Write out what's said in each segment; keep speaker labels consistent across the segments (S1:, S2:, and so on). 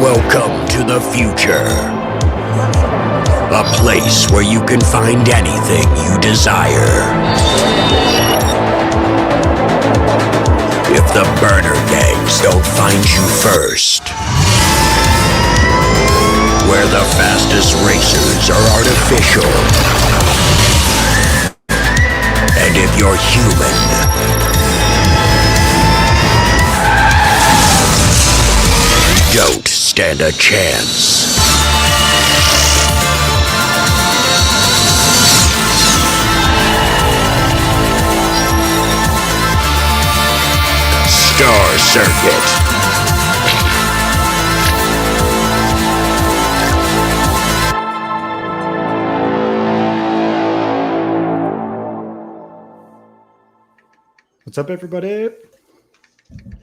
S1: Welcome to the future. A place where you can find anything you desire. If the burner gangs don't find you first. Where the fastest racers are artificial. And if you're human, don't stand a chance. Star Circuit.
S2: What's up, everybody?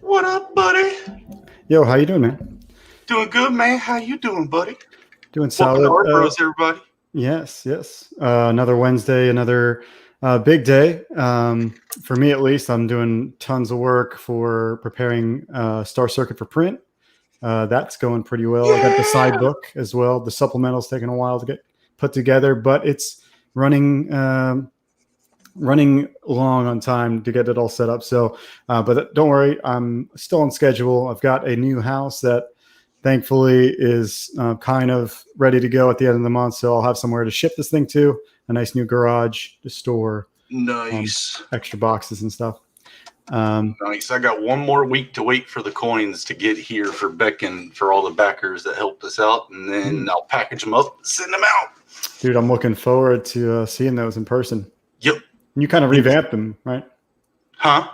S3: What up, buddy?
S2: Yo, how you doing, man?
S3: Doing good, man. How you doing, buddy?
S2: Doing solid.
S3: Welcome to Art Bros, everybody.
S2: Yes. Another Wednesday, another big day. For me, at least, I'm doing tons of work for preparing Star Circuit for print. That's going pretty well. Yeah! I got the side book as well. The supplemental's taking a while to get put together, but it's running long on time to get it all set up. So, but don't worry, I'm still on schedule. I've got a new house that thankfully is kind of ready to go at the end of the month. So I'll have somewhere to ship this thing to, a nice new garage to store
S3: nice
S2: extra boxes and stuff.
S3: Nice. I got one more week to wait for the coins to get here for Beck and for all the backers that helped us out. And then I'll package them up and send them out.
S2: Dude, I'm looking forward to seeing those in person.
S3: Yep.
S2: You kind of revamped them, right?
S3: Huh?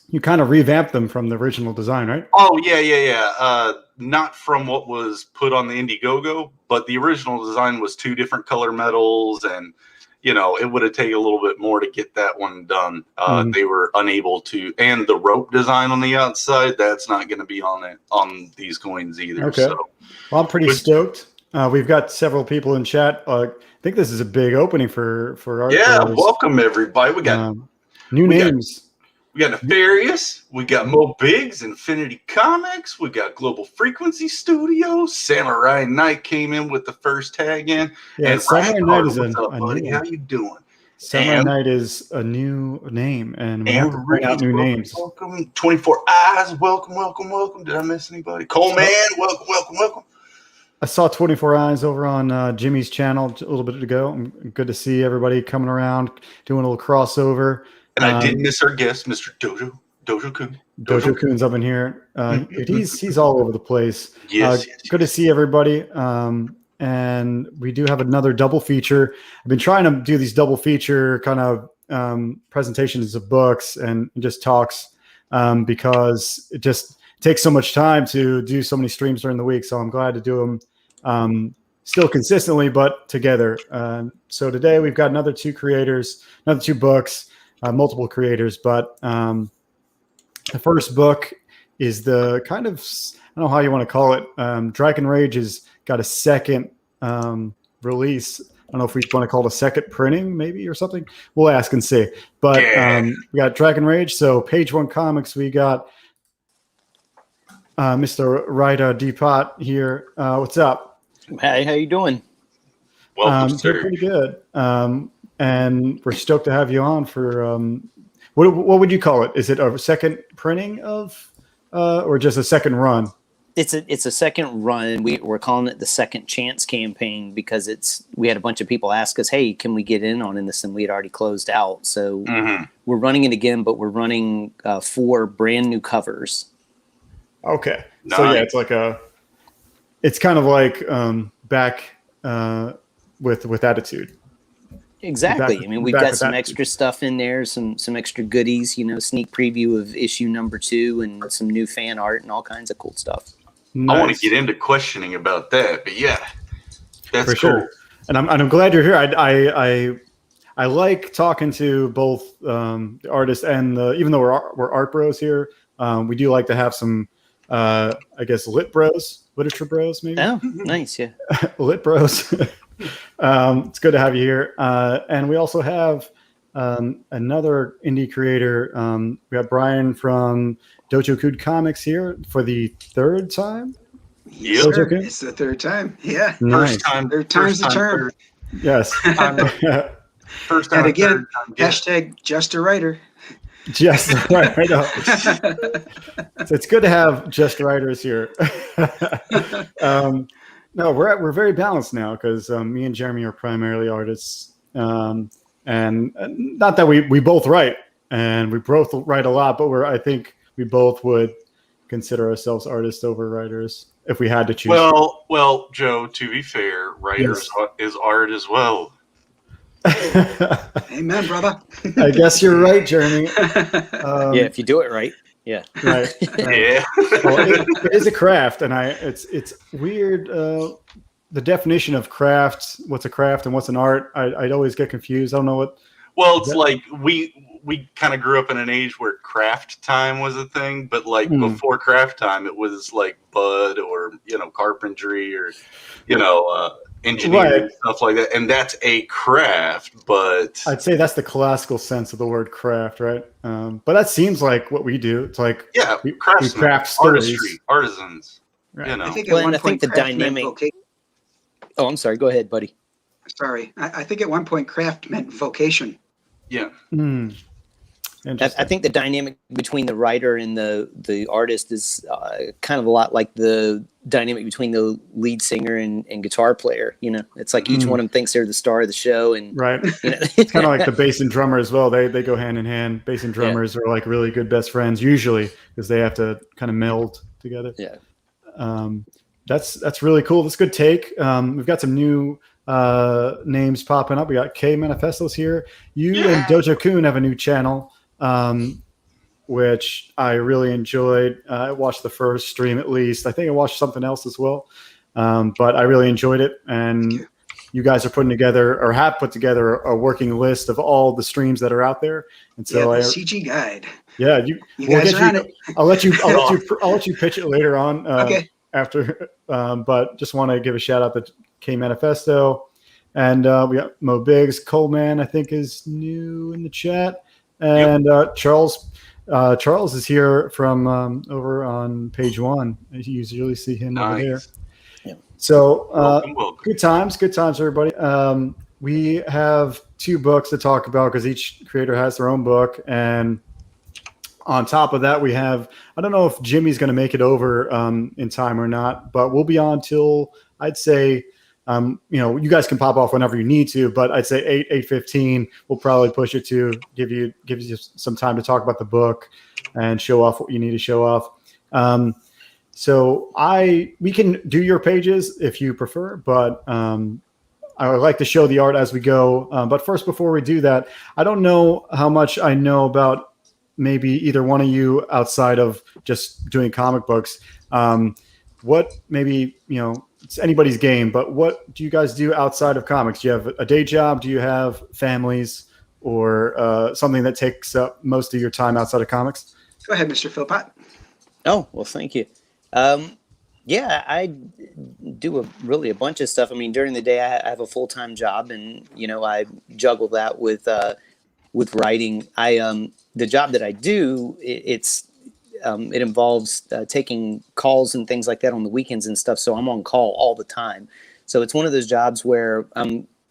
S2: You kind of revamped them from the original design, right?
S3: Oh, yeah. Not from what was put on the Indiegogo, but the original design was 2 different color metals, and, you know, it would have taken a little bit more to get that one done. They were unable to, and the rope design on the outside, that's not going to be on these coins either.
S2: Okay.
S3: So.
S2: Well, I'm pretty stoked. We've got several people in chat. I think this is a big opening for our players.
S3: Welcome everybody. We got
S2: new names.
S3: We got Nefarious. We got Mo Biggs, Infinity Comics. We got Global Frequency Studios. Samurai Knight came in with the first tag in.
S2: Yeah,
S3: and
S2: Samurai Knight is
S3: buddy? How you doing?
S2: Samurai Knight is a new name, and we have to bring out new names.
S3: Welcome, 24 Eyes. Welcome. Did I miss anybody? Coleman. Welcome.
S2: I saw 24 Eyes over on Jimmy's channel a little bit ago. Good to see everybody coming around, doing a little crossover.
S3: And I did miss our guest, Mr. Dojo Kun.
S2: Dojo Kun's up in here. He's all over the place.
S3: Yes.
S2: Good to see everybody. And we do have another double feature. I've been trying to do these double feature kind of presentations of books and just talks because it just takes so much time to do so many streams during the week. So I'm glad to do them still consistently, but together. So today we've got another 2 creators, another 2 books, multiple creators. But the first book is the kind of, I don't know how you want to call it. DRAGONRAGE has got a second release. I don't know if we want to call it a second printing maybe or something. We'll ask and see. But we got DRAGONRAGE. So Page One Comics, we got Mr. Ryder Depot here. What's up?
S4: Hey, how you doing?
S3: Welcome, sir.
S2: Pretty good. And we're stoked to have you on for what would you call it? Is it a second printing of or just a second run?
S4: It's a second run. We're calling it the Second Chance campaign because we had a bunch of people ask us, hey, can we get in on this? And we had already closed out. So we're running it again, but we're running 4 brand new covers.
S2: Okay.
S3: Nice.
S2: So yeah, it's kind of like back with attitude.
S4: Exactly. I mean, we've got some extra stuff in there, some extra goodies, sneak preview of issue number 2 and some new fan art and all kinds of cool stuff.
S2: Nice.
S3: I want to get into questioning about that, but yeah, that's
S2: for
S3: cool.
S2: Sure. And I'm glad you're here. I like talking to both the artists and even though we're art bros here, we do like to have some I guess literature bros maybe.
S4: Oh, nice, yeah.
S2: Lit bros. It's good to have you here. And we also have another indie creator. We got Brian from Dojo Comics here for the 3rd time.
S5: Yes,
S2: Dojo
S5: sir.
S2: Kun?
S5: It's the third time. Yeah.
S2: Nice.
S3: First time.
S5: Third time's the charm.
S3: third
S2: Yes.
S3: First time.
S5: And again,
S3: third time, yeah.
S5: hashtag just a writer.
S2: Just right. I know. So it's good to have just writers here. No, we're very balanced now because me and Jeremy are primarily artists, and not that we both write and we both write a lot, but I think we both would consider ourselves artists over writers if we had to choose.
S3: Well, Joe. To be fair, writers is art as well.
S5: Amen, brother.
S2: I guess you're right, Jeremy.
S4: Yeah, if you do it right. Yeah.
S2: Right.
S3: Yeah.
S2: Well, it is a craft, and it's weird. The definition of craft, what's a craft and what's an art, I'd always get confused. I don't know what.
S3: Well, it's like we kind of grew up in an age where craft time was a thing, but like before craft time, it was like bud or carpentry or engineering
S2: Right.
S3: stuff like that, and that's a craft. But
S2: I'd say that's the classical sense of the word craft, right? But that seems like what we do. It's like we
S3: craftsmen,
S2: craft stories.
S3: artistry, artisans.
S2: Right.
S3: You know,
S5: I think
S4: Well,
S5: at
S4: and
S5: one
S4: I think
S5: point
S4: the
S5: craft meant
S4: dynamic-
S5: vocation.
S4: Oh, I'm sorry. Go ahead, buddy.
S5: Sorry. I think at one point craft meant vocation.
S3: yeah.
S2: Interesting.
S4: I think the dynamic between the writer and the artist is kind of a lot like the dynamic between the lead singer and guitar player. It's like each one of them thinks they're the star of the show, and
S2: Right. It's kind of like the bass and drummer as well. They go hand in hand. Bass and drummers are like really good best friends usually because they have to kind of meld together.
S4: Yeah.
S2: That's really cool. That's a good take. We've got some new names popping up. We got K Manifestos here. You and Dojo Kun have a new channel, which I really enjoyed. I watched the first stream at least. I think I watched something else as well, but I really enjoyed it. And you guys are putting together or have put together a working list of all the streams that are out there. And so
S5: the CG guide.
S2: yeah,
S5: You guys are on it.
S2: I'll let you pitch it later on.
S5: Okay.
S2: After, but just want to give a shout out to K Manifesto, and we got Mo Biggs. Coleman, I think, is new in the chat, and Charles. Charles is here from over on page 1. You usually see him over there.
S4: Yeah.
S2: So
S3: Welcome.
S2: good times, everybody. We have 2 books to talk about because each creator has their own book, and on top of that, we have, I don't know if Jimmy's going to make it over in time or not, but we'll be on till, I'd say, you guys can pop off whenever you need to, but I'd say 8:15, we'll probably push it to give you some time to talk about the book and show off what you need to show off. So we can do your pages if you prefer, but I would like to show the art as we go. But first, before we do that, I don't know how much I know about maybe either one of you outside of just doing comic books. What maybe, it's anybody's game, but what do you guys do outside of comics? Do you have a day job? Do you have families or something that takes up most of your time outside of comics?
S5: Go ahead, Mr. Philpott.
S4: Oh, well, thank you. Yeah, I do a bunch of stuff. I mean, during the day, I have a full-time job, and I juggle that with writing. The job that I do, it involves taking calls and things like that on the weekends and stuff. So I'm on call all the time. So it's one of those jobs where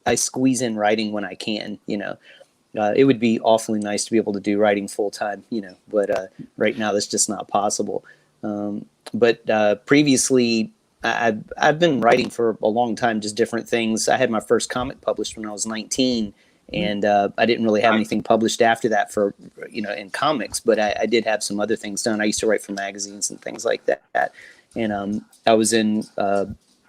S4: I squeeze in writing when I can. It would be awfully nice to be able to do writing full time. But right now that's just not possible. But previously, I've been writing for a long time, just different things. I had my first comic published when I was 19. And I didn't really have anything published after that for, in comics, but I did have some other things done. I used to write for magazines and things like that. And I was in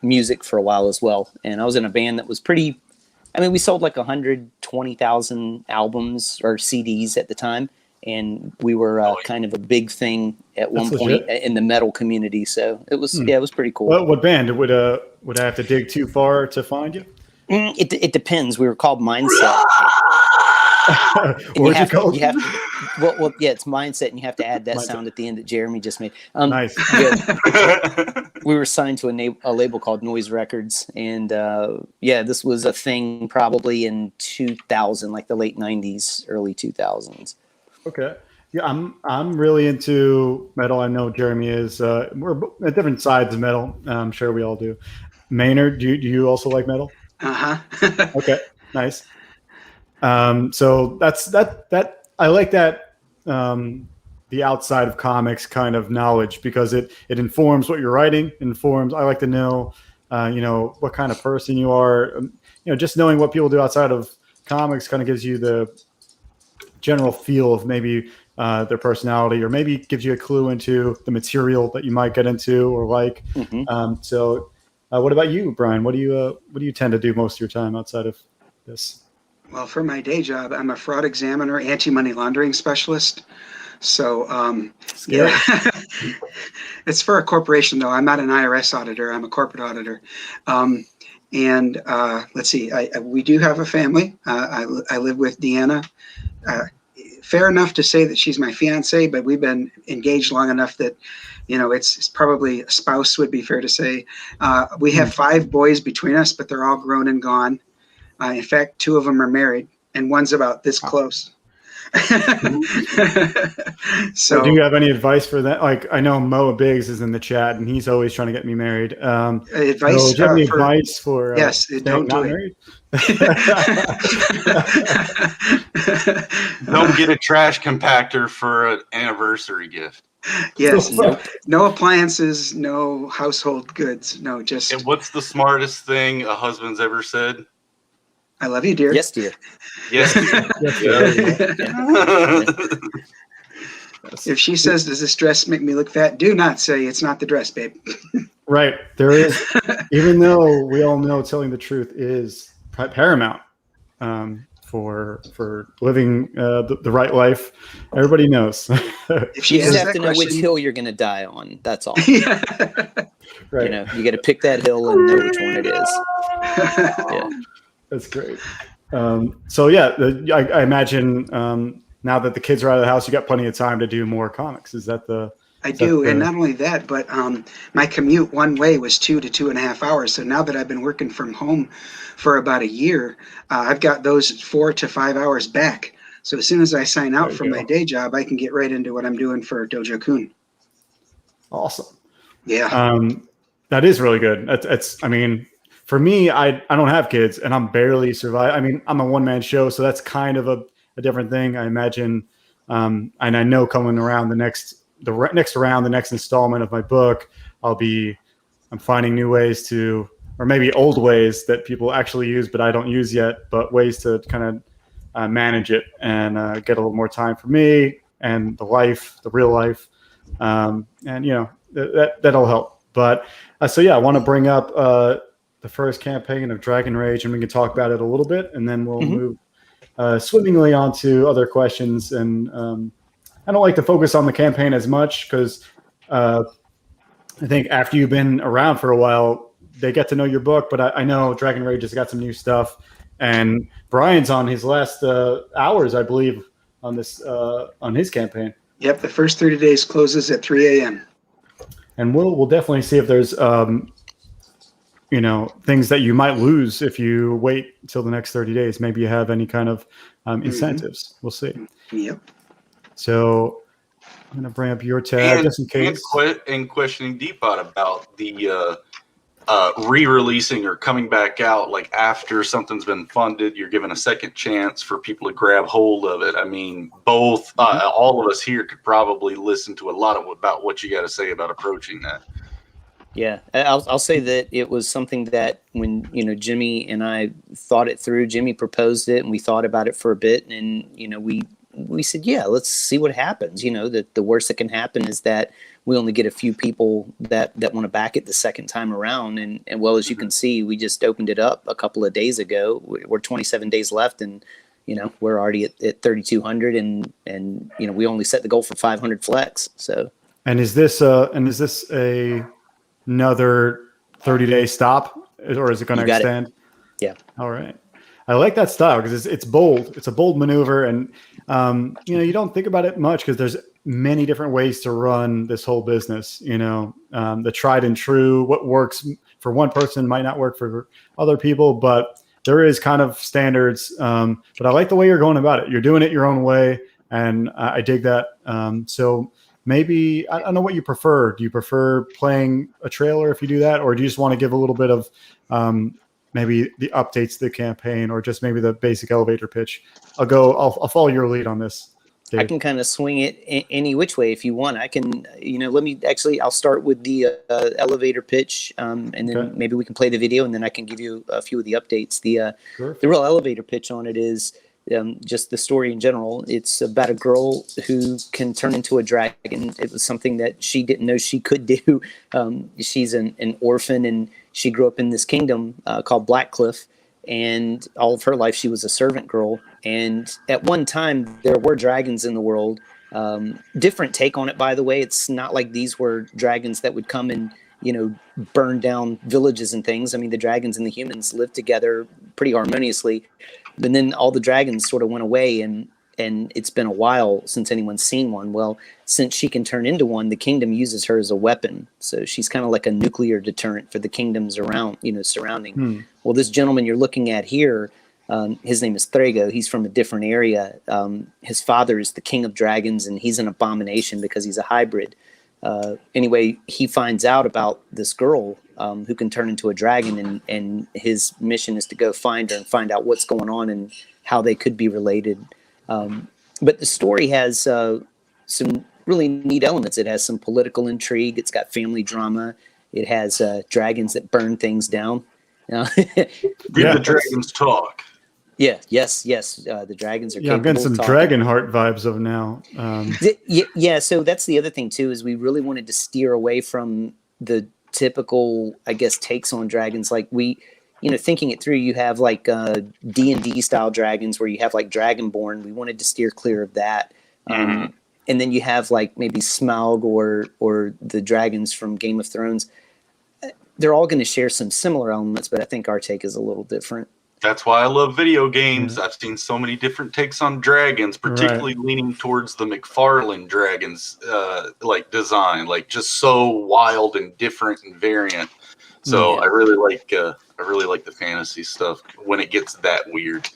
S4: music for a while as well. And I was in a band that was we sold like 120,000 albums or CDs at the time. And we were kind of a big thing at one point in the metal community. So it was, it was pretty cool.
S2: What band? Would I have to dig too far to find you?
S4: It depends. We were called Mindset.
S2: What'd you call it?
S4: Well, yeah, it's Mindset, and you have to add that sound at the end that Jeremy just made.
S2: Nice.
S4: Yeah, we were signed to a label called Noise Records, and this was a thing probably in 2000, like the late 90s, early 2000s.
S2: Okay. Yeah, I'm really into metal. I know Jeremy is. We're at different sides of metal. I'm sure we all do. Maynard, do you also like metal?
S5: Uh-huh.
S2: Okay, nice. So that I like that, the outside of comics kind of knowledge, because it informs what you're writing. Informs. I like to know, what kind of person you are. Just knowing what people do outside of comics kind of gives you the general feel of maybe their personality, or maybe gives you a clue into the material that you might get into or like. So, what about you, Brian? What do you tend to do most of your time outside of this?
S5: Well, for my day job, I'm a fraud examiner, anti-money laundering specialist. So,
S2: Scary.
S5: yeah, it's for a corporation, though. I'm not an IRS auditor. I'm a corporate auditor. And let's see, we do have a family. I live with Deanna. Fair enough to say that she's my fiance, but we've been engaged long enough that, it's probably a spouse would be fair to say. We have 5 boys between us, but they're all grown and gone. In fact, 2 of them are married, and one's about this close. So,
S2: do you have any advice for that? Like, I know Moa Biggs is in the chat, and he's always trying to get me married.
S5: Advice?
S2: So do you have any advice for
S5: yes, don't do
S2: married?
S3: Don't get a trash compactor for an anniversary gift.
S5: Yes, no appliances, no household goods, no, just.
S3: And what's the smartest thing a husband's ever said?
S5: I love you, dear.
S4: Yes, dear.
S3: Yes.
S5: If she says, "Does this dress make me look fat?" do not say, "It's not the dress, babe."
S2: Right. There is, even though we all know telling the truth is paramount for living the right life. Everybody knows.
S5: If she
S4: You just
S5: asks
S4: have to
S5: that
S4: know which
S5: question,
S4: hill you're going to die on. That's all.
S2: Right.
S4: You got to pick that hill and know which one it is. Yeah.
S2: That's great. So yeah, I imagine now that the kids are out of the house, you got plenty of time to do more comics. Is that the?
S5: I do, and not only that, but my commute one way was 2 to 2.5 hours. So now that I've been working from home for about a year, I've got those 4 to 5 hours back. So as soon as I sign out from my day job, I can get right into what I'm doing for Dojo Kun.
S2: Awesome.
S5: Yeah.
S2: That is really good. I mean, for me, I don't have kids, and I'm barely surviving. I mean, I'm a one-man show, so that's kind of a different thing, I imagine. And I know coming around the next installment of my book, I'm finding new ways to, or maybe old ways that people actually use, but I don't use yet, but ways to kind of manage it and get a little more time for me and the real life. And that'll help. But so yeah, I want to bring up the first campaign of Dragon Rage, and we can talk about it a little bit, and then we'll move swimmingly on to other questions. And I don't like to focus on the campaign as much because I think after you've been around for a while, they get to know your book. But I know Dragon Rage has got some new stuff, and Brian's on his last hours, I believe, on his campaign.
S5: Yep. The first 30 days closes at 3 a.m.
S2: And we'll definitely see if there's things that you might lose if you wait until the next 30 days. Maybe you have any kind of incentives. We'll see.
S5: Yep.
S2: So I'm going to bring up your tab just in case.
S3: And questioning Deepot about the re-releasing or coming back out, like after something's been funded, you're given a second chance for people to grab hold of it. I mean, both all of us here could probably listen to a lot about what you got to say about approaching that.
S4: Yeah, I'll say that it was something that when Jimmy and I thought it through. Jimmy proposed it, and we thought about it for a bit, and we said, yeah, let's see what happens. That the worst that can happen is that we only get a few people that want to back it the second time around. And well, as you can see, we just opened it up a couple of days ago. We're 27 days left, and we're already at 3,200, and we only set the goal for 500 flex. So. And
S2: is this another 30-day stop, or is it going to extend?
S4: Yeah.
S2: All right. I like that style because it's bold. It's a bold maneuver, and you don't think about it much because there's many different ways to run this whole business. The tried and true, what works for one person might not work for other people, but there is kind of standards. But I like the way you're going about it. You're doing it your own way. and I dig that. So maybe I don't know what you prefer. Do you prefer playing a trailer if you do that, or do you just want to give a little bit of maybe the updates to the campaign, or just maybe the basic elevator pitch? I'll follow your lead on this, Dave.
S4: I can kind of swing it any which way if you want. I can, I'll start with the elevator pitch, and then maybe we can play the video, and then I can give you a few of the updates. The real elevator pitch on it is just the story in general. It's about a girl who can turn into a dragon. It was something that she didn't know she could do. She's an orphan, and she grew up in this kingdom called Blackcliff. And all of her life, she was a servant girl. And at one time, there were dragons in the world. Different take on it, by the way. It's not like these were dragons that would come and, burn down villages and things. I mean, the dragons and the humans lived together pretty harmoniously. But then all the dragons sort of went away, and it's been a while since anyone's seen one. Well, since she can turn into one, the kingdom uses her as a weapon. So she's kind of like a nuclear deterrent for the kingdoms around, surrounding. Well, this gentleman you're looking at here, his name is Thrago. He's from a different area. His father is the king of dragons, and he's an abomination because he's a hybrid. Anyway, he finds out about this girl who can turn into a dragon, and his mission is to go find her and find out what's going on and how they could be related. But the story has some really neat elements. It has some political intrigue. It's got family drama. It has dragons that burn things down.
S3: The dragons talk.
S4: Yeah. Yes. The dragons are.
S2: Yeah, I'm getting some Dragonheart vibes of now.
S4: Yeah. So that's the other thing too, is we really wanted to steer away from the typical, I guess, takes on dragons. Like thinking it through, you have like D&D style dragons where you have like Dragonborn. We wanted to steer clear of that. And then you have like maybe Smaug or the dragons from Game of Thrones. They're all going to share some similar elements, but I think our take is a little different.
S3: That's why I love video games. I've seen so many different takes on dragons, particularly leaning towards the McFarlane dragons like design, like just so wild and different and variant. So I really like the fantasy stuff when it gets that weird.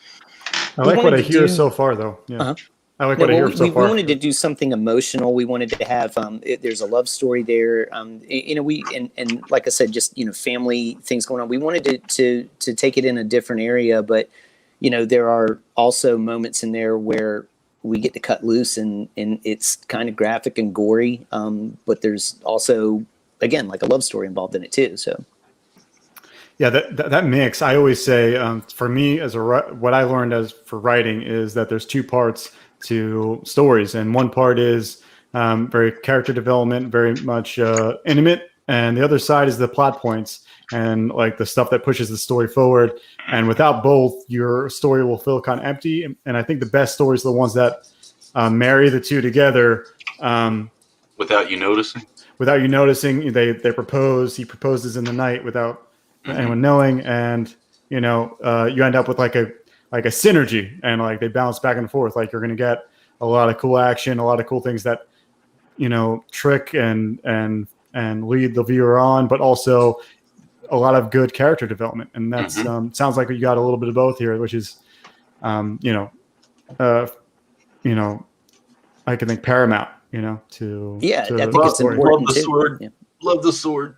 S2: I like what I hear so far, though. Yeah. I like what I hear so far.
S4: We wanted to do something emotional. We wanted to have there's a love story there. We like I said, just family things going on. We wanted to take it in a different area, but there are also moments in there where we get to cut loose, and it's kind of graphic and gory. But there's also, again, like a love story involved in it too. So.
S2: Yeah, that mix. I always say, for me, what I learned for writing is that there's two parts to stories, and one part is very character development, very much intimate, and the other side is the plot points and like the stuff that pushes the story forward. And without both, your story will feel kind of empty. And I think the best stories are the ones that marry the two together.
S3: Without you noticing.
S2: Without you noticing, they propose. He proposes in the night without anyone knowing, and you end up with like a synergy, and like they bounce back and forth. Like you're going to get a lot of cool action, a lot of cool things that trick and lead the viewer on, but also a lot of good character development. And that's sounds like you got a little bit of both here, which is I can think paramount. I think
S4: it's important.
S3: Love the sword.
S4: Yeah.
S3: Love the sword.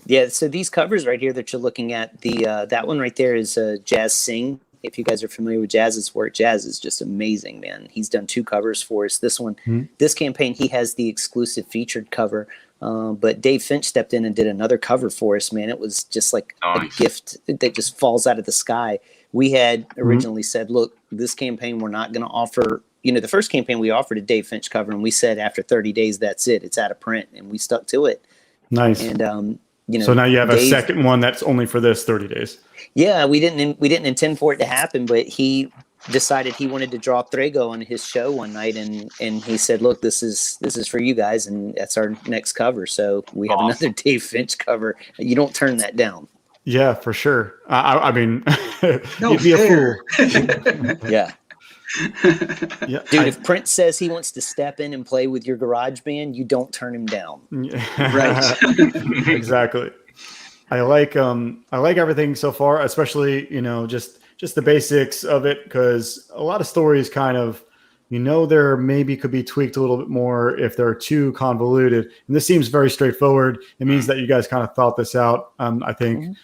S4: Yeah, so these covers right here that you're looking at, that one right there is Jazz Singh. If you guys are familiar with Jazz's work, Jazz is just amazing, man. He's done 2 covers for us. This one, this campaign, he has the exclusive featured cover, but Dave Finch stepped in and did another cover for us, man. It was just like a gift that just falls out of the sky. We had originally said, look, this campaign we're not going to offer. The first campaign we offered a Dave Finch cover, and we said after 30 days, that's it. It's out of print, and we stuck to it.
S2: Nice.
S4: And
S2: so now you have a second one that's only for this 30 days.
S4: Yeah, we didn't intend for it to happen, but he decided he wanted to draw Thrago on his show one night, and he said, "Look, this is for you guys, and that's our next cover." So we have another Dave Finch cover. You don't turn that down.
S2: Yeah, for sure. I mean,
S5: no
S2: you'd be
S5: fair.
S2: a fool.
S4: Yeah.
S2: Yeah,
S4: dude, if Prince says he wants to step in and play with your garage band, you don't turn him down.
S5: Right.
S2: Exactly. I like everything so far, especially just the basics of it, because a lot of stories kind of there maybe could be tweaked a little bit more if they're too convoluted. And this seems very straightforward. It means that you guys kind of thought this out, I think,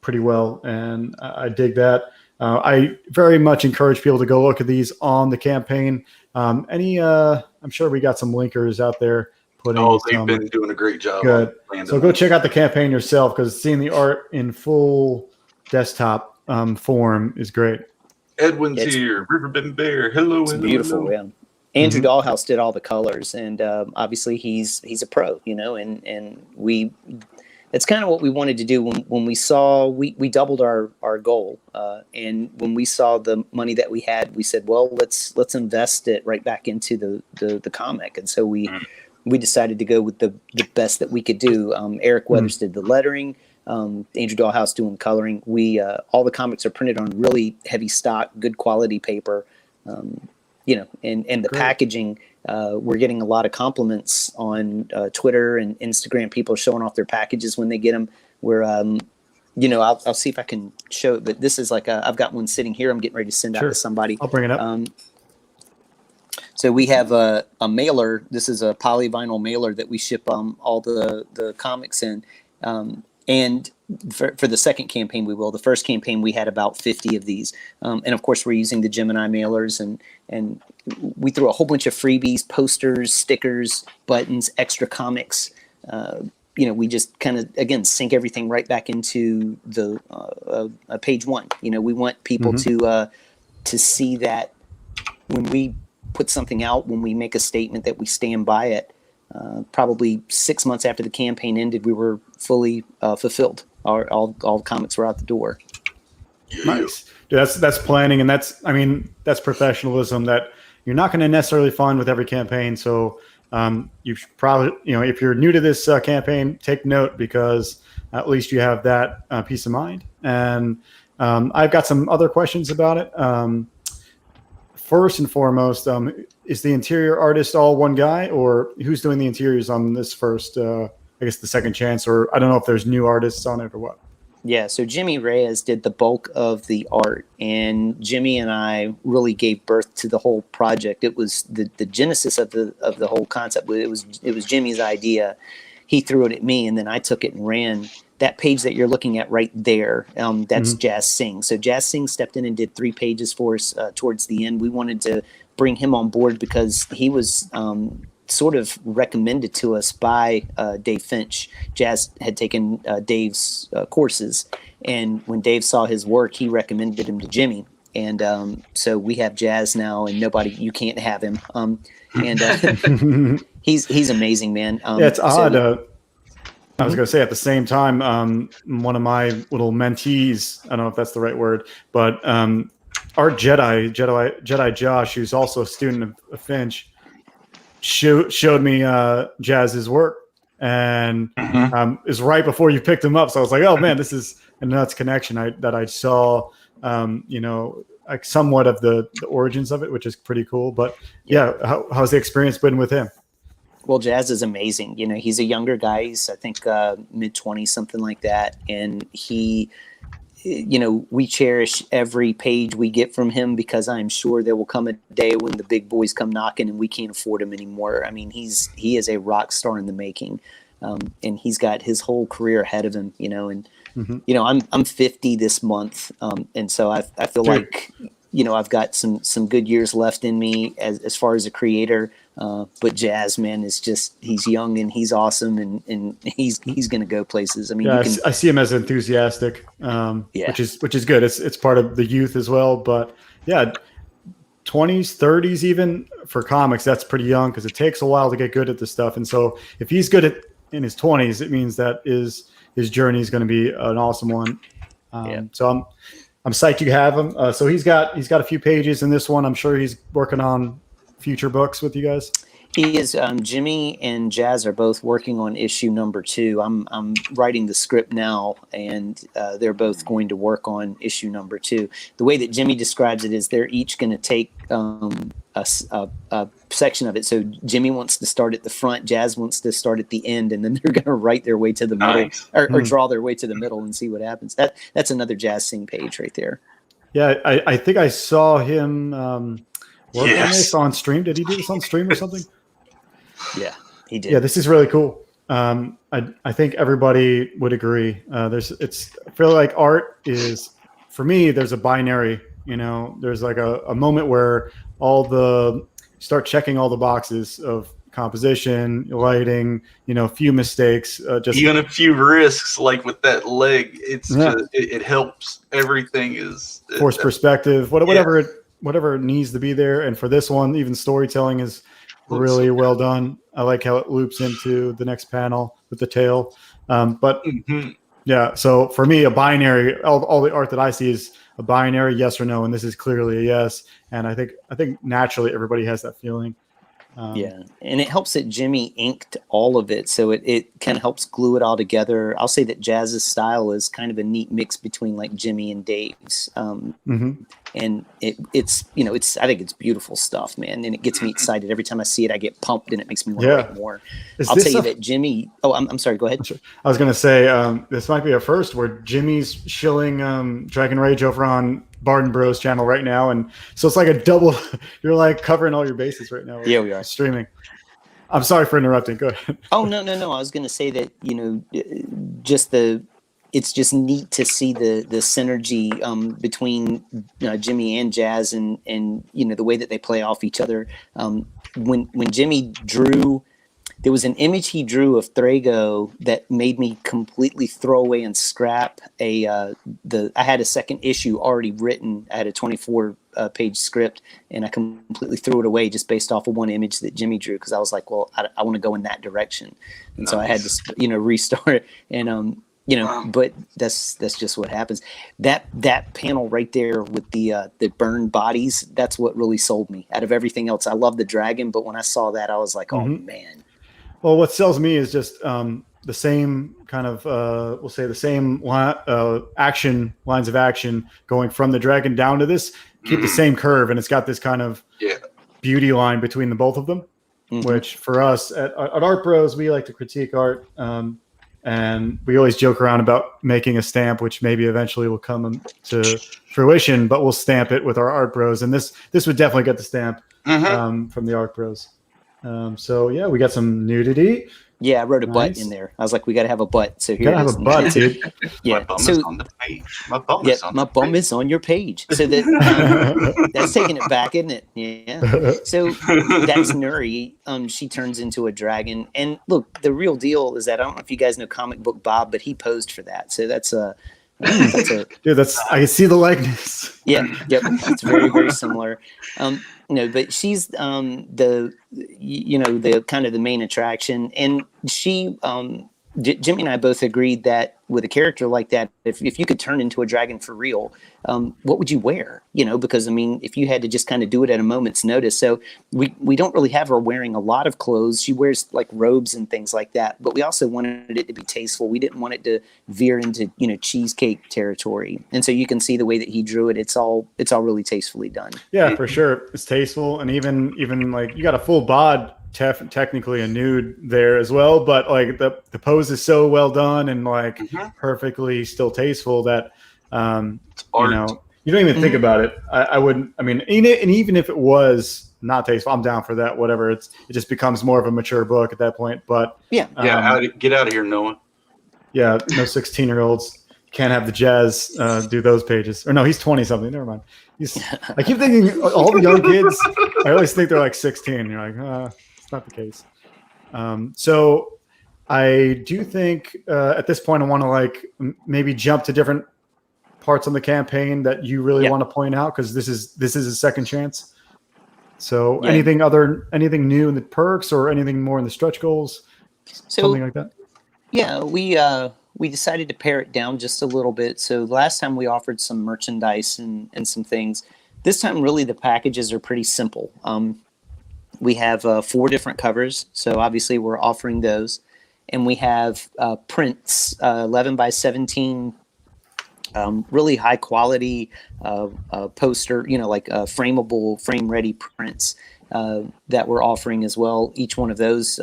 S2: pretty well. And I dig that. I very much encourage people to go look at these on the campaign. I'm sure we got some linkers out there putting.
S3: They've been doing a great job.
S2: Good. So go check out the campaign yourself, because seeing the art in full desktop form is great.
S3: Edwin's here. Riverbend Bear. Hello.
S4: It's beautiful. Yeah. Andrew Dahlhaus did all the colors, and obviously he's a pro, and we. It's kind of what we wanted to do when we saw we doubled our goal, and when we saw the money that we had, we said, well, let's invest it right back into the comic, and so we decided to go with the best that we could do. Eric Weathers did the lettering, Andrew Dahlhaus doing coloring. We all the comics are printed on really heavy stock, good quality paper, and the packaging. We're getting a lot of compliments on Twitter and Instagram. People showing off their packages when they get them. We're, I'll see if I can show it. But this is like I've got one sitting here. I'm getting ready to send out to somebody.
S2: I'll bring it up.
S4: So we have a mailer. This is a polyvinyl mailer that we ship all the comics in. And for the second campaign, we will. The first campaign, we had about 50 of these. And of course, we're using the Gemini mailers, and we threw a whole bunch of freebies, posters, stickers, buttons, extra comics. We just kind of, again, sink everything right back into the page one. We want people to see that when we put something out, when we make a statement, that we stand by it. Probably 6 months after the campaign ended, we were fully fulfilled. All comics were out the door.
S2: Nice. Dude, that's planning, and that's professionalism that you're not going to necessarily find with every campaign. So you should probably, if you're new to this campaign, take note, because at least you have that peace of mind. And I've got some other questions about it. First and foremost, is the interior artist all one guy, or who's doing the interiors on this first, I guess the second chance, or I don't know if there's new artists on it or what?
S4: Yeah, so Jimmy Reyes did the bulk of the art, and Jimmy and I really gave birth to the whole project. It was the genesis of the whole concept. It was Jimmy's idea. He threw it at me, and then I took it and ran. That page that you're looking at right there, that's Jazz Singh. So Jazz Singh stepped in and did 3 pages for us towards the end. We wanted to bring him on board because he was sort of recommended to us by Dave Finch. Jazz had taken Dave's courses, and when Dave saw his work, he recommended him to Jimmy. And so we have Jazz now, and you can't have him. And he's amazing, man.
S2: Yeah, it's odd. I was going to say, at the same time, one of my little mentees, I don't know if that's the right word, but Art Jedi Josh, who's also a student of Finch, showed me Jazz's work, and is right before you picked him up. So I was like, oh man, this is a nuts connection that I saw, like somewhat of the origins of it, which is pretty cool. But yeah, how's the experience been with him?
S4: Well, Jazz is amazing. He's a younger guy. He's, I think, mid-20s, something like that. And he, we cherish every page we get from him, because I'm sure there will come a day when the big boys come knocking and we can't afford him anymore. I mean, he is a rock star in the making, and he's got his whole career ahead of him. And I'm 50 this month, and so I feel like I've got some good years left in me as far as a creator. But Jazz, man, is he's young and he's awesome, and he's going to go places. I mean,
S2: I see him as enthusiastic, which is good. It's part of the youth as well. But yeah, 20s, 30s, even for comics, that's pretty young, because it takes a while to get good at this stuff. And so if he's good in his 20s, it means that his journey is going to be an awesome one. So I'm psyched you have him. So he's got a few pages in this one. I'm sure he's working on future books with you guys.
S4: He is. Jimmy and Jazz are both working on issue number 2. I'm writing the script now, and they're both going to work on issue number 2. The way that Jimmy describes it is they're each going to take a section of it. So Jimmy wants to start at the front, Jazz wants to start at the end, and then they're going to write their way to the middle, or draw their way to the middle and see what happens. That's another Jazz Singh page right there.
S2: Yeah, I think I saw him work on
S3: Yes.
S2: this on stream. Did he do this on stream or something?
S4: Yeah, he did.
S2: Yeah, this is really cool. I think everybody would agree. I feel like art is, for me, there's a binary, there's like a moment where start checking all the boxes of composition, lighting, a few mistakes, just
S3: even a few risks, like with that leg, it helps. Everything is
S2: force perspective, whatever it needs to be there. And for this one, even storytelling is really well done. I like how it loops into the next panel with the tail. But yeah, so for me, a binary, all the art that I see is a binary yes or no, and this is clearly a yes. And I think naturally everybody has that feeling.
S4: Yeah, and it helps that Jimmy inked all of it, so it kind of helps glue it all together. I'll say that Jazz's style is kind of a neat mix between like Jimmy and Dave's, and it's I think it's beautiful stuff, man, and it gets me excited every time I see it. I get pumped, and it makes me want to write more. I'll tell you that Jimmy. Oh, I'm sorry. Go ahead.
S2: I was going to say this might be a first where Jimmy's shilling Dragon Rage over on Barden Bros channel right now, and so it's like a double. You're like covering all your bases right now.
S4: Yeah, we are
S2: streaming. I'm sorry for interrupting. Go ahead.
S4: Oh no. I was going to say that it's just neat to see the synergy between Jimmy and Jazz, and the way that they play off each other. When Jimmy drew. There was an image he drew of Thrago that made me completely throw away and scrap I had a second issue already written. I had a 24 page script, and I completely threw it away just based off of one image that Jimmy drew, because I was like, well, I want to go in that direction, and so I had to restart. And but that's just what happens. That panel right there with the burned bodies, that's what really sold me. Out of everything else, I love the dragon, but when I saw that, I was like, oh man.
S2: Well, what sells me is just the same kind of, we'll say the same lines of action going from the dragon down to this. Keep the same curve, and it's got this kind of beauty line between the both of them, which for us at Art Bros, we like to critique art, and we always joke around about making a stamp, which maybe eventually will come to fruition, but we'll stamp it with our Art Bros, and this would definitely get the stamp from the Art Bros. So yeah, we got some nudity.
S4: Yeah, I wrote a butt in there. I was like, we got to have a butt. So here
S2: gotta have a butt, dude.
S4: Yeah,
S3: my bum is on the page. My bum
S4: is on your page. So that that's taking it back, isn't it? Yeah. So that's Nuri. She turns into a dragon. And look, the real deal is that I don't know if you guys know Comic Book Bob, but he posed for that. So that's a
S2: dude. I can see the likeness.
S4: Yeah. Yep. It's very, very similar. But she's the kind of the main attraction, and she Jimmy and I both agreed that with a character like that, if you could turn into a dragon for real, what would you wear? Because if you had to just kind of do it at a moment's notice. So we don't really have her wearing a lot of clothes. She wears like robes and things like that. But we also wanted it to be tasteful. We didn't want it to veer into cheesecake territory. And so you can see the way that he drew it. It's all really tastefully done.
S2: Yeah, for sure. It's tasteful, and even like you got a full bod. Technically a nude there as well, but like the pose is so well done and like perfectly still tasteful that you don't even think about it. I wouldn't. Even if it was not tasteful, I'm down for that. Whatever. It just becomes more of a mature book at that point. But
S3: get out of here, Noah.
S2: Yeah, no 16-year-olds can't have the Jazz do those pages. Or no, he's 20 something. Never mind. I keep thinking all the young kids. I always think they're like 16. You're like, not the case. So I do think at this point I want to like maybe jump to different parts on the campaign that you really want to point out, because this is a second chance. So anything new in the perks or anything more in the stretch goals, something like that?
S4: Yeah, we decided to pare it down just a little bit. So last time we offered some merchandise and some things. This time really the packages are pretty simple. We have 4 different covers, so obviously we're offering those. And we have prints, 11 by 17, really high quality poster, like frameable, frame-ready prints that we're offering as well. Each one of those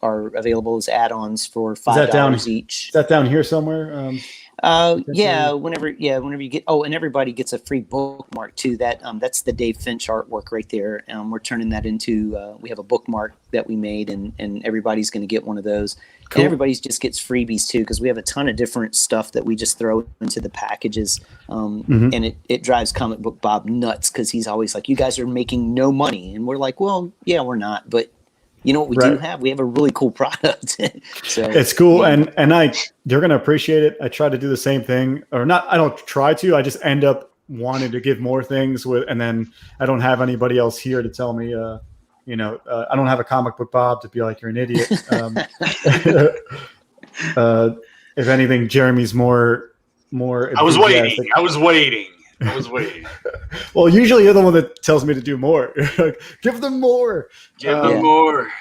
S4: are available as add-ons for $5 each.
S2: Is that down here somewhere?
S4: Yeah, whenever you get, and everybody gets a free bookmark too. That's the Dave Finch artwork right there. We're turning that into, we have a bookmark that we made, and everybody's going to get one of those.
S2: Cool.
S4: And everybody just gets freebies too, because we have a ton of different stuff that we just throw into the packages. And it drives Comic Book Bob nuts, because he's always like, you guys are making no money. And we're like, well, yeah, we're not, but you know what we do have? We have a really cool product. So
S2: it's cool. Yeah. And you're going to appreciate it. I try to do the same thing, or not. I don't try to, I just end up wanting to give more things and then I don't have anybody else here to tell me, I don't have a Comic Book Bob to be like, you're an idiot. If anything, Jeremy's more.
S3: I was waiting.
S2: Well, usually you're the one that tells me to do more. Give them more.
S3: Give them more.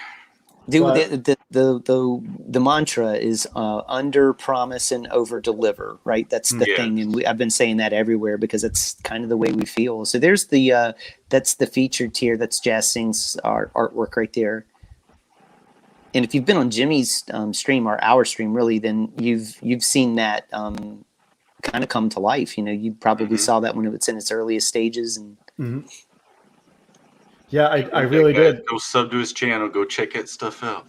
S4: Dude, the mantra is under promise and over deliver, right? That's the thing, and I've been saying that everywhere because it's kind of the way we feel. So there's that's the featured tier. That's Jazz Sing's artwork right there. And if you've been on Jimmy's stream, or our stream, really, then you've seen that kind of come to life. You probably saw that when it was in its earliest stages. And
S2: yeah, I really did.
S3: Go sub to his channel. Go check that stuff out.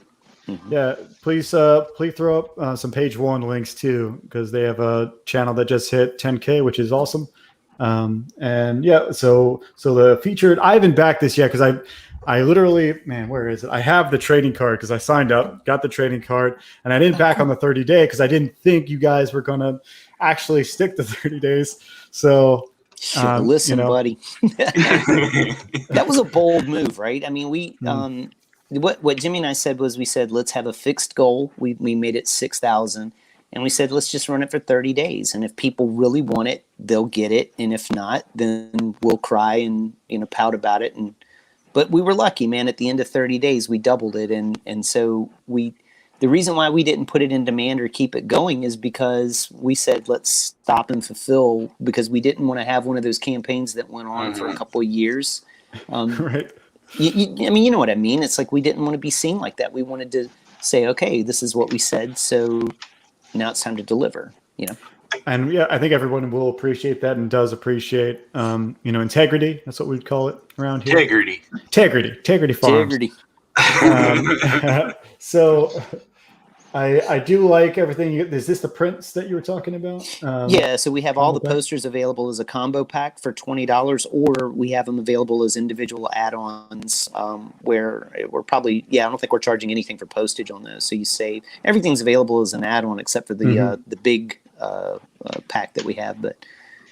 S2: Yeah, please throw up some page one links too, because they have a channel that just hit 10K, which is awesome. And yeah, so the featured, I haven't backed this yet because I literally, man, where is it? I have the trading card because I signed up, got the trading card, and I didn't back on the 30-day because I didn't think you guys were gonna actually stick to 30 days. So
S4: listen, buddy, that was a bold move, right? I mean, we what Jimmy and I said was, we said, let's have a fixed goal. We made it 6,000, and we said, let's just run it for 30 days. And if people really want it, they'll get it. And if not, then we'll cry and pout about it. But we were lucky, man. At the end of 30 days, we doubled it. And so the reason why we didn't put it in demand or keep it going is because we said, let's stop and fulfill, because we didn't want to have one of those campaigns that went on for a couple of years.
S2: Right.
S4: I mean, you know what I mean? It's like we didn't want to be seen like that. We wanted to say, okay, this is what we said, so now it's time to deliver,
S2: And yeah, I think everyone will appreciate that, and does appreciate, integrity. That's what we'd call it around here. Integrity Farms.
S4: Integrity.
S2: So I do like everything. Is this the prints that you were talking about?
S4: Yeah, so we have all the posters available as a combo pack for $20, or we have them available as individual add-ons, where we're probably, I don't think we're charging anything for postage on those. So you save, everything's available as an add-on except for the big pack that we have. But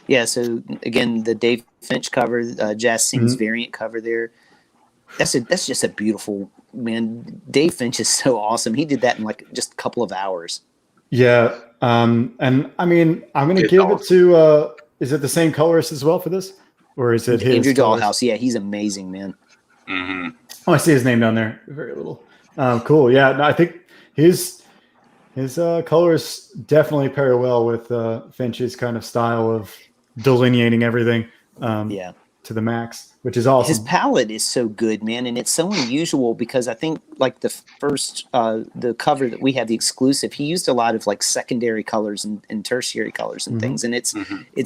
S4: yeah, so again, the Dave Finch cover, Jazz Sing's variant cover there. That's just a beautiful, man. Dave Finch is so awesome. He did that in like just a couple of hours.
S2: Yeah. And I mean, I'm going to give it to, is it the same colorist as well for this? Or is it his?
S4: Andrew Dollhouse. Yeah, he's amazing, man.
S2: Oh, I see his name down there. Very little. Cool. Yeah. No, I think his colors definitely pair well with Finch's kind of style of delineating everything. To the max, which is awesome.
S4: His palette is so good, man, and it's so unusual because I think like the first the cover that we had, the exclusive, he used a lot of like secondary colors and tertiary colors and things, and it's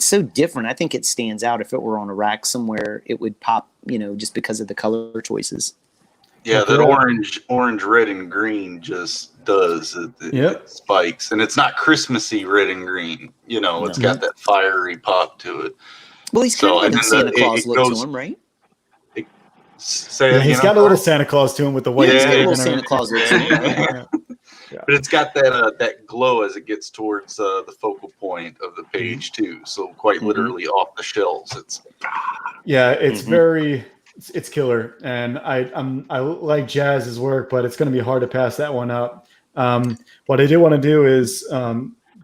S4: so different. I think it stands out. If it were on a rack somewhere, it would pop, just because of the color choices.
S3: Yeah, that orange, red, and green just does. It spikes, and it's not Christmassy red and green. It's got that fiery pop to it.
S4: Well, he's kind of got a Santa Claus look to him, right?
S2: He's got a little Santa Claus to him with the white.
S4: He's got a little Santa Claus look to him.
S3: But it's got that glow as it gets towards the focal point of the page too. So quite literally off the shelves, it's
S2: very. It's killer, and I like Jazz's work, but it's going to be hard to pass that one up. What I do want to do is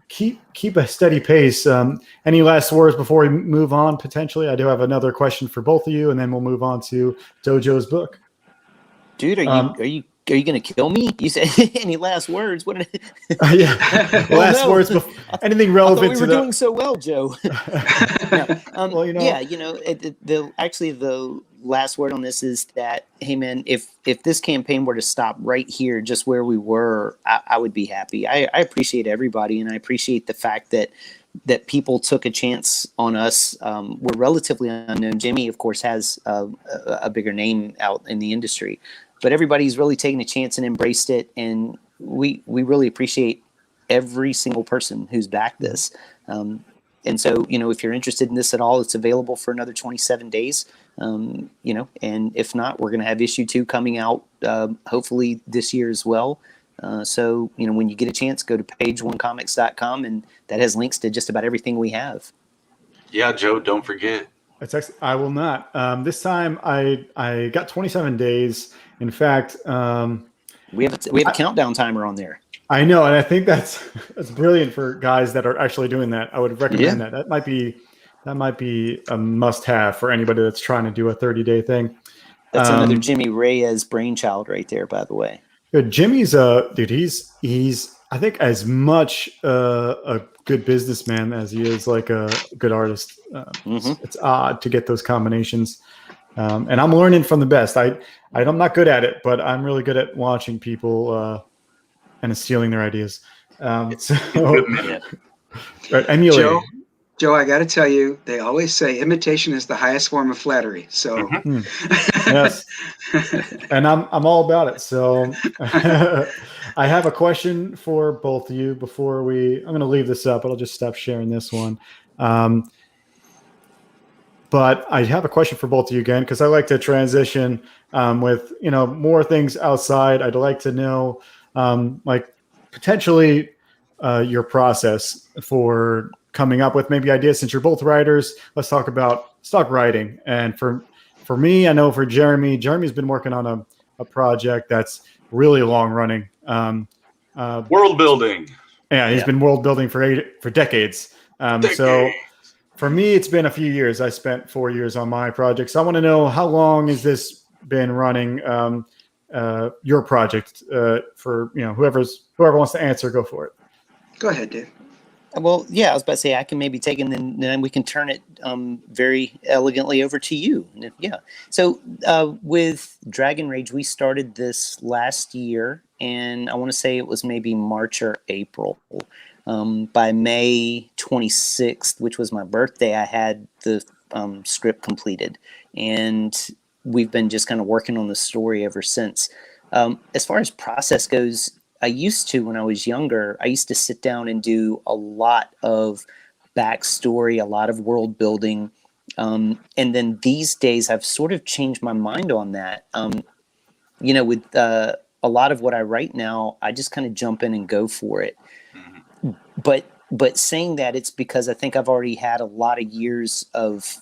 S2: keep a steady pace. Any last words before we move on? Potentially, I do have another question for both of you, and then we'll move on to Dojo's book.
S4: Dude, are you going to kill me? You said any last words? What?
S2: Last words. Anything relevant?
S4: I thought we were doing so well, Joe. The last word on this is that, hey man, if this campaign were to stop right here, just where we were, I would be happy. I appreciate everybody, and I appreciate the fact that that people took a chance on us. We're relatively unknown. Jimmy, of course, has a bigger name out in the industry, but everybody's really taken a chance and embraced it. And we really appreciate every single person who's backed this. And so, if you're interested in this at all, it's available for another 27 days. And if not, we're going to have issue 2 coming out, hopefully this year as well. So, when you get a chance, go to pageonecomics.com, and that has links to just about everything we have.
S3: Yeah, Joe, don't forget.
S2: I will not. This time I got 27 days. In fact,
S4: we have a countdown timer on there.
S2: I know, and I think that's brilliant for guys that are actually doing that. I would recommend that. That might be a must-have for anybody that's trying to do a 30-day thing.
S4: That's another Jimmy Reyes brainchild right there, by the way.
S2: Good. Jimmy's dude. He's I think as much a good businessman as he is like a good artist. It's odd to get those combinations, and I'm learning from the best. I'm not good at it, but I'm really good at watching people. And stealing their ideas. Right, emulate.
S5: Joe, I got to tell you, they always say imitation is the highest form of flattery. So,
S2: yes, and I'm all about it. So, I have a question for both of you before I'm going to leave this up, but I'll just stop sharing this one. But I have a question for both of you again, because I like to transition with more things outside. I'd like to know. Like potentially your process for coming up with maybe ideas. Since you're both writers, let's talk about stock writing. And for me, I know for Jeremy's been working on a project that's really long running.
S3: World building.
S2: Yeah, he's been world building for decades. So for me, it's been a few years. I spent 4 years on my project. So I want to know, how long has this been running? Your project for whoever wants to answer, go for it.
S5: Go ahead, Dave.
S4: Well, yeah, I was about to say I can maybe take it, and then we can turn it very elegantly over to you. Yeah. So with Dragon Rage, we started this last year, and I want to say it was maybe March or April. By May 26th, which was my birthday, I had the script completed, and we've been just kind of working on the story ever since. As far as process goes, I used to, when I was younger, I used to sit down and do a lot of backstory, a lot of world building. And then these days I've sort of changed my mind on that. With a lot of what I write now, I just kind of jump in and go for it. But saying that, it's because I think I've already had a lot of years of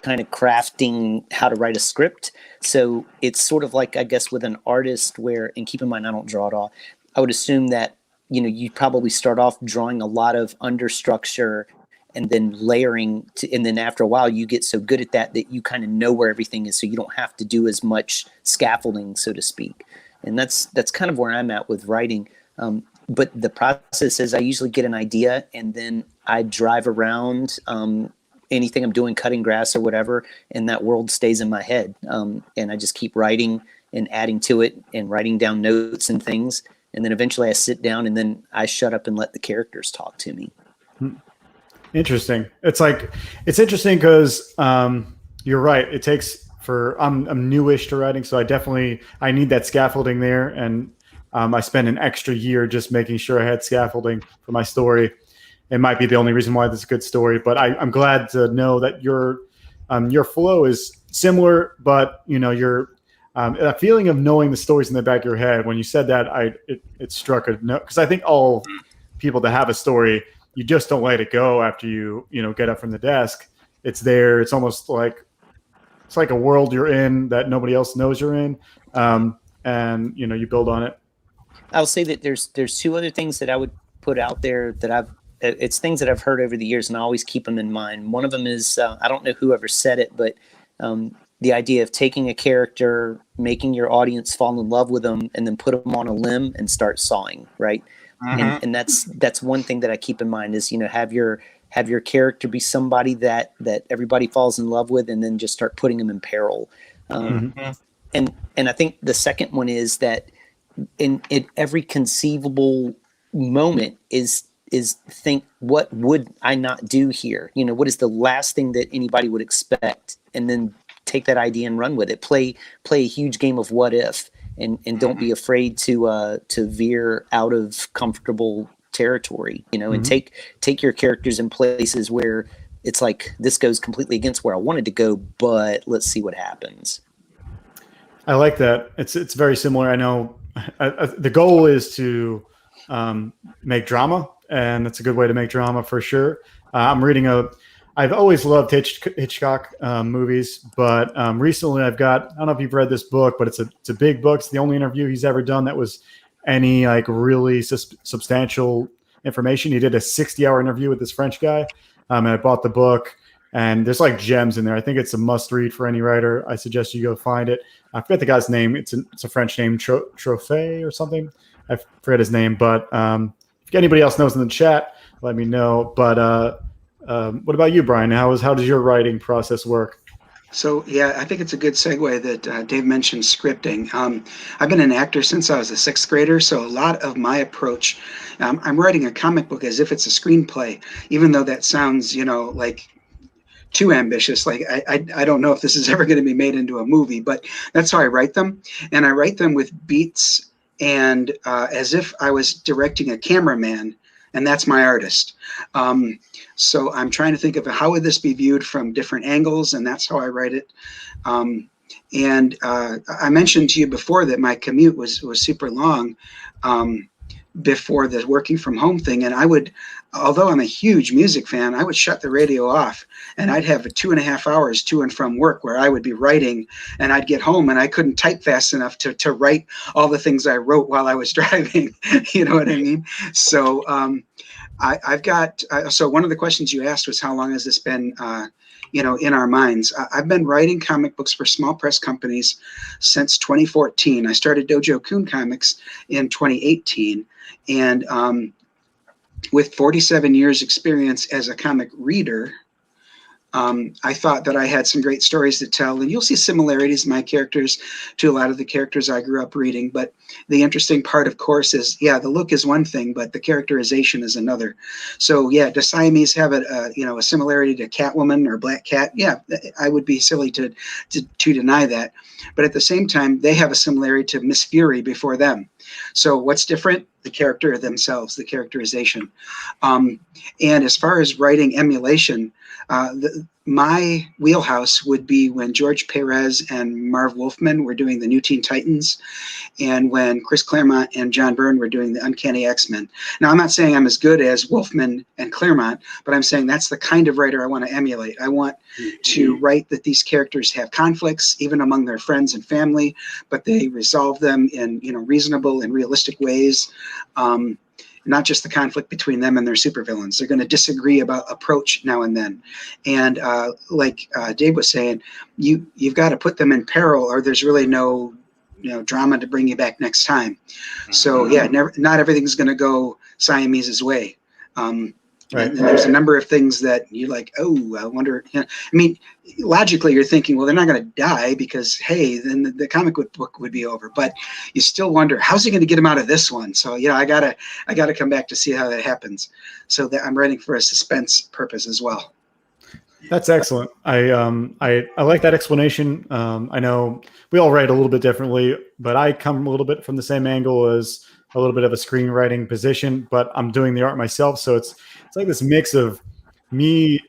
S4: kind of crafting how to write a script. So it's sort of like, I guess, with an artist where, and keep in mind, I don't draw at all. I would assume that, you probably start off drawing a lot of understructure and then layering and then after a while you get so good at that you kind of know where everything is. So you don't have to do as much scaffolding, so to speak. And that's kind of where I'm at with writing. But the process is I usually get an idea and then I drive around, anything I'm doing, cutting grass or whatever, and that world stays in my head. And I just keep writing and adding to it and writing down notes and things. And then eventually I sit down and then I shut up and let the characters talk to me.
S2: Interesting. It's interesting because you're right. It takes I'm newish to writing, so I need that scaffolding there. And I spent an extra year just making sure I had scaffolding for my story. It might be the only reason why this is a good story, but I'm glad to know that your flow is similar, but your a feeling of knowing the stories in the back of your head. When you said that, it struck a note, because I think all people that have a story, you just don't let it go after you get up from the desk. It's there. It's almost like a world you're in that nobody else knows you're in, and you build on it.
S4: I'll say that there's two other things that I would put out there that it's things that I've heard over the years, and I always keep them in mind. One of them is, I don't know whoever said it, but the idea of taking a character, making your audience fall in love with them, and then put them on a limb and start sawing, right? And that's one thing that I keep in mind is, have your character be somebody that everybody falls in love with, and then just start putting them in peril. And I think the second one is that in every conceivable moment is is think, what would I not do here? You know, what is the last thing that anybody would expect? And then take that idea and run with it. Play a huge game of what if, and don't be afraid to veer out of comfortable territory, you know, and take your characters in places where it's like, this goes completely against where I wanted to go, but let's see what happens.
S2: I like that. It's very similar. I know the goal is to make drama, and it's a good way to make drama for sure. I'm reading I've always loved Hitchcock movies, but recently I don't know if you've read this book, but it's a big book. It's the only interview he's ever done that was any like really substantial information. He did a 60-hour interview with this French guy, and I bought the book, and there's like gems in there. I think it's a must read for any writer. I suggest you go find it. I forget the guy's name. It's a French name, Trophée or something. I forget his name, but if anybody else knows in the chat, let me know. But what about you, Brian? How does your writing process work?
S5: So, yeah, I think it's a good segue that Dave mentioned scripting. I've been an actor since I was a 6th grader, so a lot of my approach, I'm writing a comic book as if it's a screenplay, even though that sounds, you know, like too ambitious. Like I don't know if this is ever going to be made into a movie, but that's how I write them. And I write them with beats and as if I was directing a cameraman, and that's my artist. So I'm trying to think of how would this be viewed from different angles, and that's how I write it. And I mentioned to you before that my commute was super long before the working from home thing. And I would, although I'm a huge music fan, I would shut the radio off, and I'd have 2.5 hours to and from work where I would be writing, and I'd get home and I couldn't type fast enough to write all the things I wrote while I was driving. You know what I mean? So I've got, so one of the questions you asked was how long has this been, you know, in our minds? I've been writing comic books for small press companies since 2014. I started Dojo Coon Comics in 2018. And with 47 years experience as a comic reader, I thought that I had some great stories to tell, and you'll see similarities in my characters to a lot of the characters I grew up reading. But the interesting part, of course, is, yeah, the look is one thing, but the characterization is another. So, yeah, does Siamese have a similarity to Catwoman or Black Cat? Yeah, I would be silly to deny that. But at the same time, they have a similarity to Miss Fury before them. So what's different? The character themselves, the characterization. And as far as writing emulation, my wheelhouse would be when George Perez and Marv Wolfman were doing the New Teen Titans, and when Chris Claremont and John Byrne were doing the Uncanny X-Men. Now, I'm not saying I'm as good as Wolfman and Claremont, but I'm saying that's the kind of writer I want to emulate. I want to write that these characters have conflicts, even among their friends and family, but they resolve them in, you know, reasonable and realistic ways. Not just the conflict between them and their supervillains. They're going to disagree about approach now and then. And like Dave was saying, you've got to put them in peril, or there's really no, you know, drama to bring you back next time. So yeah, not everything's going to go Siamese's way. Right. And there's a number of things that you're like, oh, I wonder. You know, I mean, logically, you're thinking, well, they're not going to die because, hey, then the comic book would be over. But you still wonder, how's he going to get him out of this one? So, you know, I gotta come back to see how that happens. So that I'm writing for a suspense purpose as well.
S2: That's excellent. I like that explanation. I know we all write a little bit differently, but I come a little bit from the same angle as a little bit of a screenwriting position, but I'm doing the art myself. So it's like this mix of me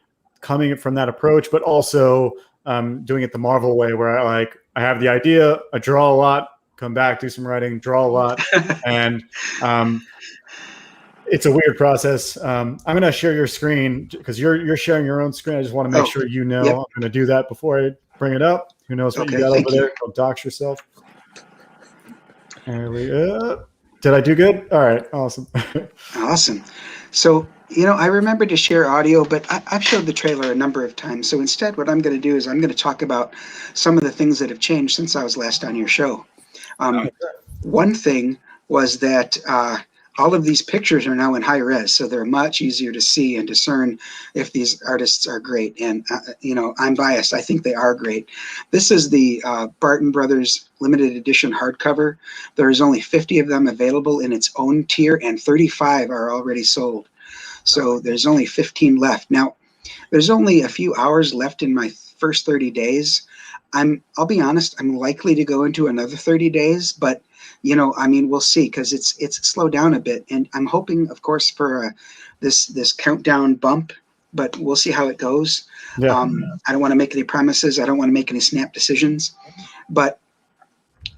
S2: coming from that approach, but also doing it the Marvel way, where I have the idea, I draw a lot, come back, do some writing, draw a lot. And it's a weird process. I'm going to share your screen because you're sharing your own screen. I just want to make sure you know. Yep. I'm going to do that before I bring it up. Who knows what you got over there? Don't dox yourself. There we go. Did I do good? All right. Awesome.
S5: Awesome. So, you know, I remember to share audio, but I've showed the trailer a number of times. So instead, what I'm going to do is I'm going to talk about some of the things that have changed since I was last on your show. One thing was that all of these pictures are now in high res, so they're much easier to see and discern if these artists are great. And, you know, I'm biased. I think they are great. This is the Barton Brothers limited edition hardcover. There's only 50 of them available in its own tier, and 35 are already sold. So there's only 15 left. Now, there's only a few hours left in my first 30 days. I'll be honest, I'm likely to go into another 30 days, but we'll see, because it's slowed down a bit, and I'm hoping, of course, for this countdown bump, but we'll see how it goes.
S2: Yeah.
S5: I don't want to make any promises. I don't want to make any snap decisions, but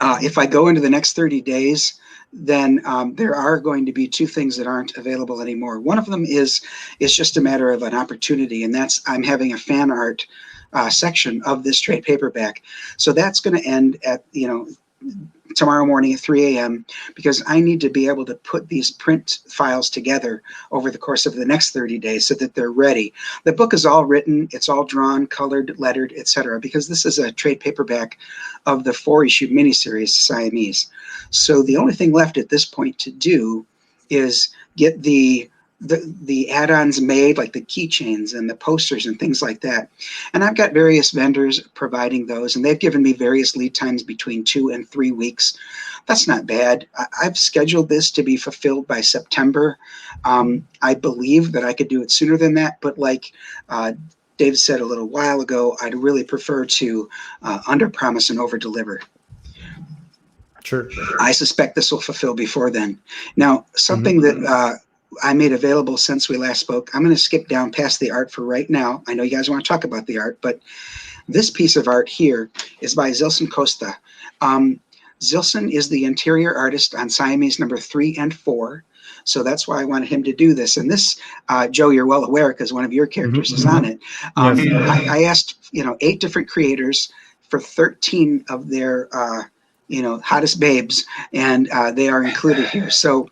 S5: if I go into the next 30 days, then there are going to be two things that aren't available anymore. One of them is just a matter of an opportunity, and that's I'm having a fan art section of this trade paperback. So that's going to end at tomorrow morning at 3 a.m. because I need to be able to put these print files together over the course of the next 30 days so that they're ready. The book is all written, it's all drawn, colored, lettered, etc., because this is a trade paperback of the 4-issue miniseries Siamese. So the only thing left at this point to do is get the add-ons made, like the keychains and the posters and things like that. And I've got various vendors providing those, and they've given me various lead times between 2 and 3 weeks. That's not bad. I've scheduled this to be fulfilled by September. I believe that I could do it sooner than that, but like Dave said a little while ago, I'd really prefer to under-promise and over-deliver.
S2: Sure.
S5: I suspect this will fulfill before then. Now, something that I made available since we last spoke, I'm going to skip down past the art for right now. I know you guys want to talk about the art, but this piece of art here is by Zilson Costa. Zilson is the interior artist on Siamese number 3 and 4. So that's why I wanted him to do this. And this, Joe, you're well aware because one of your characters is on it. I asked, 8 different creators for 13 of their, hottest babes, and they are included here. So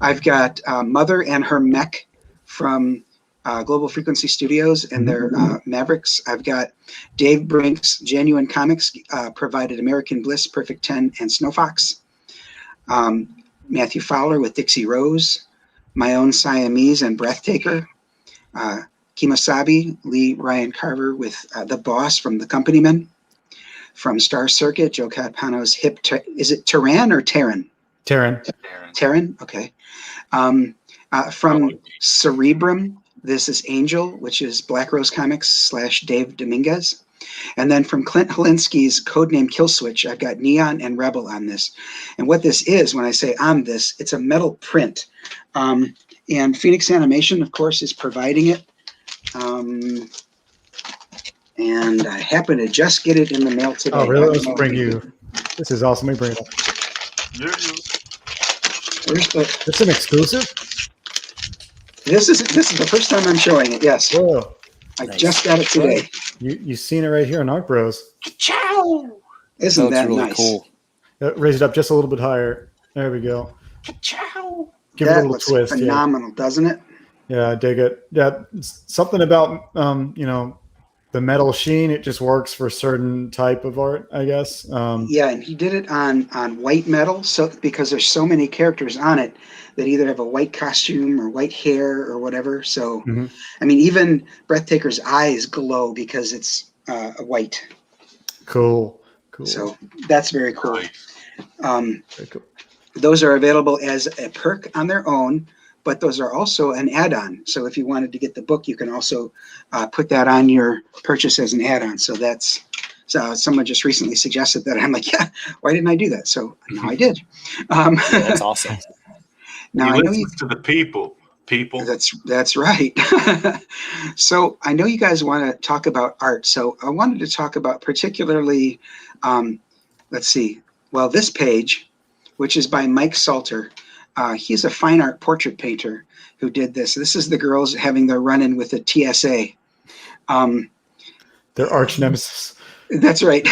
S5: I've got Mother and her mech from Global Frequency Studios and their Mavericks. I've got Dave Brink's Genuine Comics provided American Bliss, Perfect 10, and Snow Fox. Matthew Fowler with Dixie Rose. My own Siamese and Breathtaker. Kimosabi, Lee Ryan Carver with The Boss from The Companymen. From Star Circuit, Joe Catapano's is it Terran or Terran? Terran, okay. From Cerebrum, this is Angel, which is Black Rose Comics / Dave Dominguez. And then from Clint Holinsky's Codename Killswitch, I've got Neon and Rebel on this. And what this is, when I say on this, it's a metal print. And Phoenix Animation, of course, is providing it. And I happen to just get it in the mail today.
S2: Oh, really? Let's bring you. This is awesome. Let me bring it up. It's an exclusive?
S5: This is the first time I'm showing it, yes.
S2: Whoa.
S5: I just got it today.
S2: You've seen it right here on Art Bros.
S5: Ciao! Isn't that
S4: really
S5: nice?
S4: Cool.
S2: Raise it up just a little bit higher. There we go.
S5: Ciao!
S2: Give it a little twist.
S5: Phenomenal, doesn't it?
S2: Yeah, I dig it. Yeah, something about the metal sheen, it just works for a certain type of art, I guess.
S5: Yeah, and he did it on white metal, so because there's so many characters on it that either have a white costume or white hair or whatever. So, I mean, even Breathtaker's eyes glow because it's white.
S2: Cool.
S5: So that's very cool.
S2: Very cool.
S5: Those are available as a perk on their own, but those are also an add-on. So if you wanted to get the book, you can also put that on your purchase as an add-on. So that's someone just recently suggested that. I'm like, yeah, why didn't I do that? So now I did.
S4: That's awesome.
S5: Now I know you
S3: to the people.
S5: That's right. So I know you guys want to talk about art. So I wanted to talk about particularly, let's see. Well, this page, which is by Mike Salter. He's a fine art portrait painter who did this. This is the girls having their run-in with the TSA.
S2: Their arch nemesis.
S5: That's right.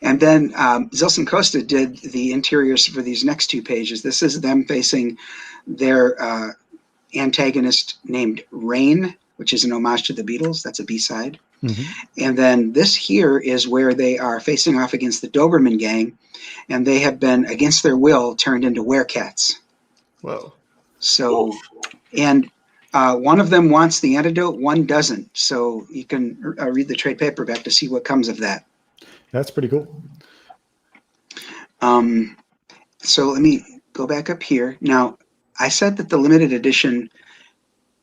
S5: And then Zilson Costa did the interiors for these next 2 pages. This is them facing their antagonist named Rain, which is an homage to the Beatles. That's a B-side. And then this here is where they are facing off against the Doberman gang, and they have been, against their will, turned into werecats.
S2: Whoa.
S5: So, and one of them wants the antidote, one doesn't. So you can read the trade paperback to see what comes of that.
S2: That's pretty cool.
S5: So let me go back up here. Now, I said that the limited edition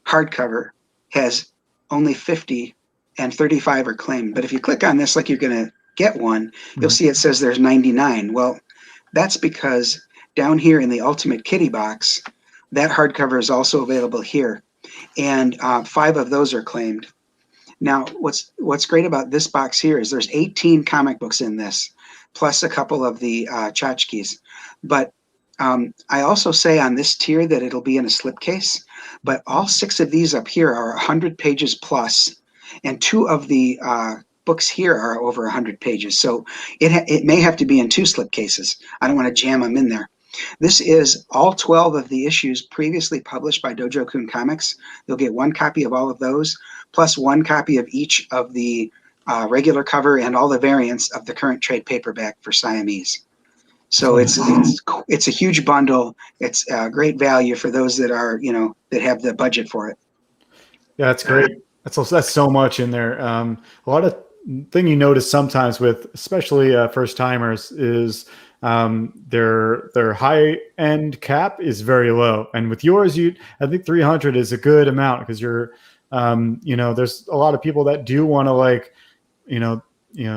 S5: hardcover has only 50 and 35 are claimed. But if you click on this like you're going to get one, you'll see it says there's 99. Well, that's because down here in the Ultimate Kitty box, that hardcover is also available here. And 5 of those are claimed. Now, what's great about this box here is there's 18 comic books in this, plus a couple of the tchotchkes. But I also say on this tier that it'll be in a slipcase, but all 6 of these up here are 100 pages plus, and 2 of the books here are over 100 pages. So it may have to be in 2 slipcases. I don't want to jam them in there. This is all 12 of the issues previously published by Dojo Kun Comics. You'll get 1 copy of all of those, plus 1 copy of each of the regular cover and all the variants of the current trade paperback for Siamese. So it's a huge bundle. It's great value for those that are, that have the budget for it.
S2: Yeah, that's great. That's so much in there. A lot of thing you notice sometimes with, especially first timers, is their high end cap is very low, and with yours, I think 300 is a good amount because you're, there's a lot of people that do want to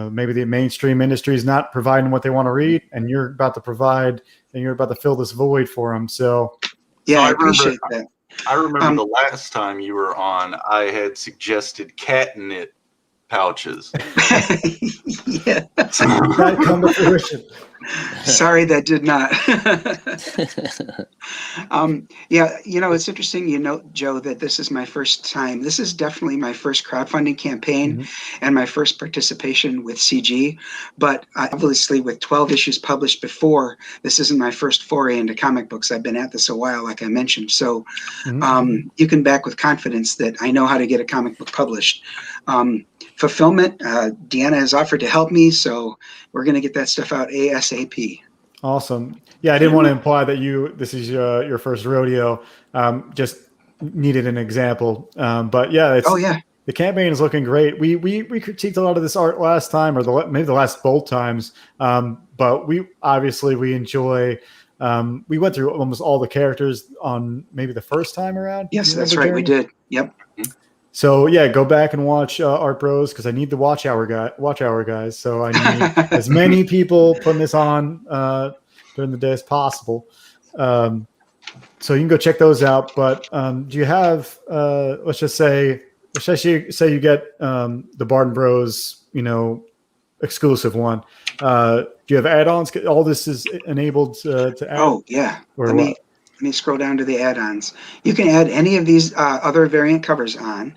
S2: maybe the mainstream industry is not providing what they want to read, and you're about to provide, and you're about to fill this void for them. So
S5: yeah, I appreciate that.
S3: I remember the last time you were on, I had suggested catnip pouches.
S5: Yeah.
S2: That come to fruition.
S5: Sorry, that did not. Yeah, it's interesting, Joe, that this is my first time. This is definitely my first crowdfunding campaign and my first participation with CG. But obviously, with 12 issues published before, this isn't my first foray into comic books. I've been at this a while, like I mentioned. So you can back with confidence that I know how to get a comic book published. Fulfillment, Deanna has offered to help me, so we're going to get that stuff out ASAP.
S2: Awesome. Yeah, I didn't want to imply that this is your first rodeo. Just needed an example. But yeah, the campaign is looking great. We critiqued a lot of this art last time, or maybe the last both times. But we enjoy. We went through almost all the characters on maybe the first time around.
S5: Yes, that's right. We did. Yep.
S2: So yeah, go back and watch Art Bros, because I need the watch hour guys. So I need as many people putting this on during the day as possible. So you can go check those out. But do you have let's just say you get the Barton Bros exclusive one. Do you have add-ons? All this is enabled to add? Oh
S5: yeah. Let me scroll down to the add-ons. You can add any of these other variant covers on.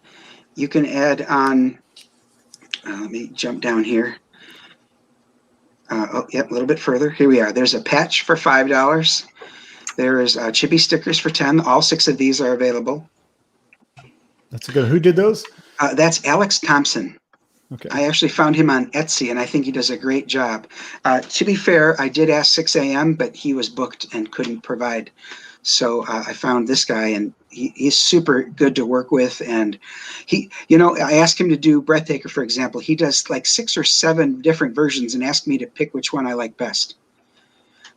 S5: You can add on, let me jump down here. A little bit further. Here we are. There's a patch for $5. There is chibi stickers for $10. All 6 of these are available.
S2: That's good. Who did those?
S5: That's Alex Thompson.
S2: Okay.
S5: I actually found him on Etsy, and I think he does a great job. To be fair, I did ask 6 a.m., but he was booked and couldn't provide. So I found this guy, and he's super good to work with. And I asked him to do Breathtaker, for example. He does like 6 or 7 different versions and asked me to pick which one I like best.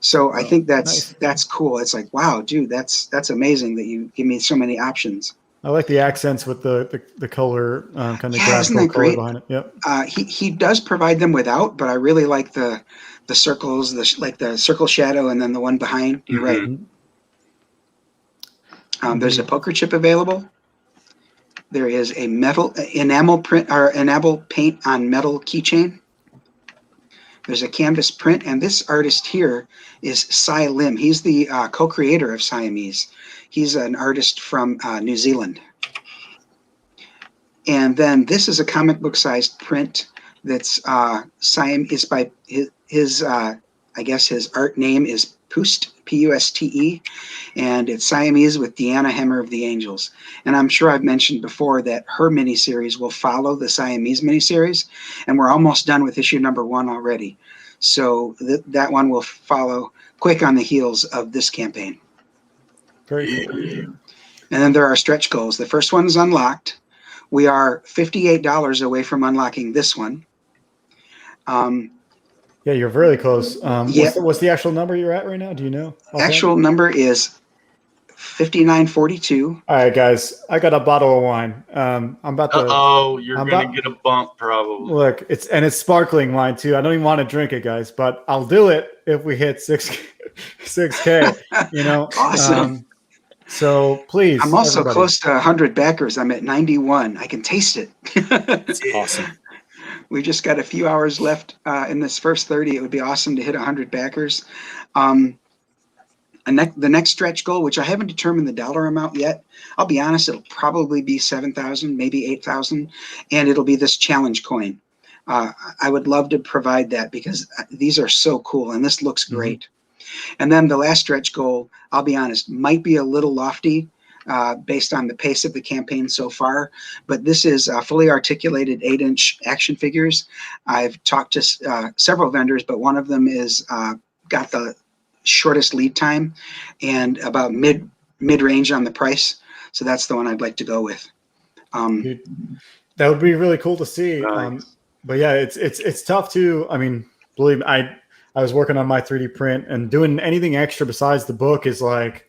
S5: So I think that's cool. It's like, wow, dude, that's amazing that you give me so many options.
S2: I like the accents with the color kind of
S5: isn't that great?
S2: Behind it. Yep.
S5: He does provide them without, but I really like the circles, the circle shadow, and then the one behind. You're right. There's a poker chip available. There is a metal enamel print or enamel paint on metal keychain. There's a canvas print, and this artist here is Cy Lim. He's the co-creator of Siamese. He's an artist from New Zealand. And then this is a comic book sized print that's Siamese by his I guess his art name is Puste, Puste, and it's Siamese with Deanna Hemmer of the Angels. And I'm sure I've mentioned before that her miniseries will follow the Siamese miniseries, and we're almost done with issue number 1 already. So that one will follow quick on the heels of this campaign.
S2: Very cool.
S5: And then there are stretch goals. The first one is unlocked. We are $58 away from unlocking this one.
S2: Yeah, you're very close. What's the actual number you're at right now? Do you know?
S5: Okay. Actual number is $59.42.
S2: All right, guys, I got a bottle of wine. I'm about to.
S3: You're
S2: I'm
S3: gonna
S2: about-
S3: get a bump probably.
S2: Look, it's sparkling wine too. I don't even want to drink it, guys, but I'll do it if we hit 6K. You know,
S5: Awesome.
S2: So please,
S5: I'm also
S2: everybody.
S5: close to 100 backers. I'm at 91. I can taste it.
S4: Awesome.
S5: We just got a few hours left in this first 30. It would be awesome to hit 100 backers. The next stretch goal, which I haven't determined the dollar amount yet, I'll be honest, it'll probably be 7,000, maybe 8,000, and it'll be this challenge coin. I would love to provide that because these are so cool and this looks great. And then the last stretch goal, I'll be honest, might be a little lofty based on the pace of the campaign so far, but this is fully articulated 8-inch action figures. I've talked to several vendors, but one of them is got the shortest lead time and about mid-range on the price. So that's the one I'd like to go with.
S2: Dude, that would be really cool to see.
S3: Nice.
S2: But yeah, it's tough too. I mean, believe me, I was working on my 3D print and doing anything extra besides the book is like,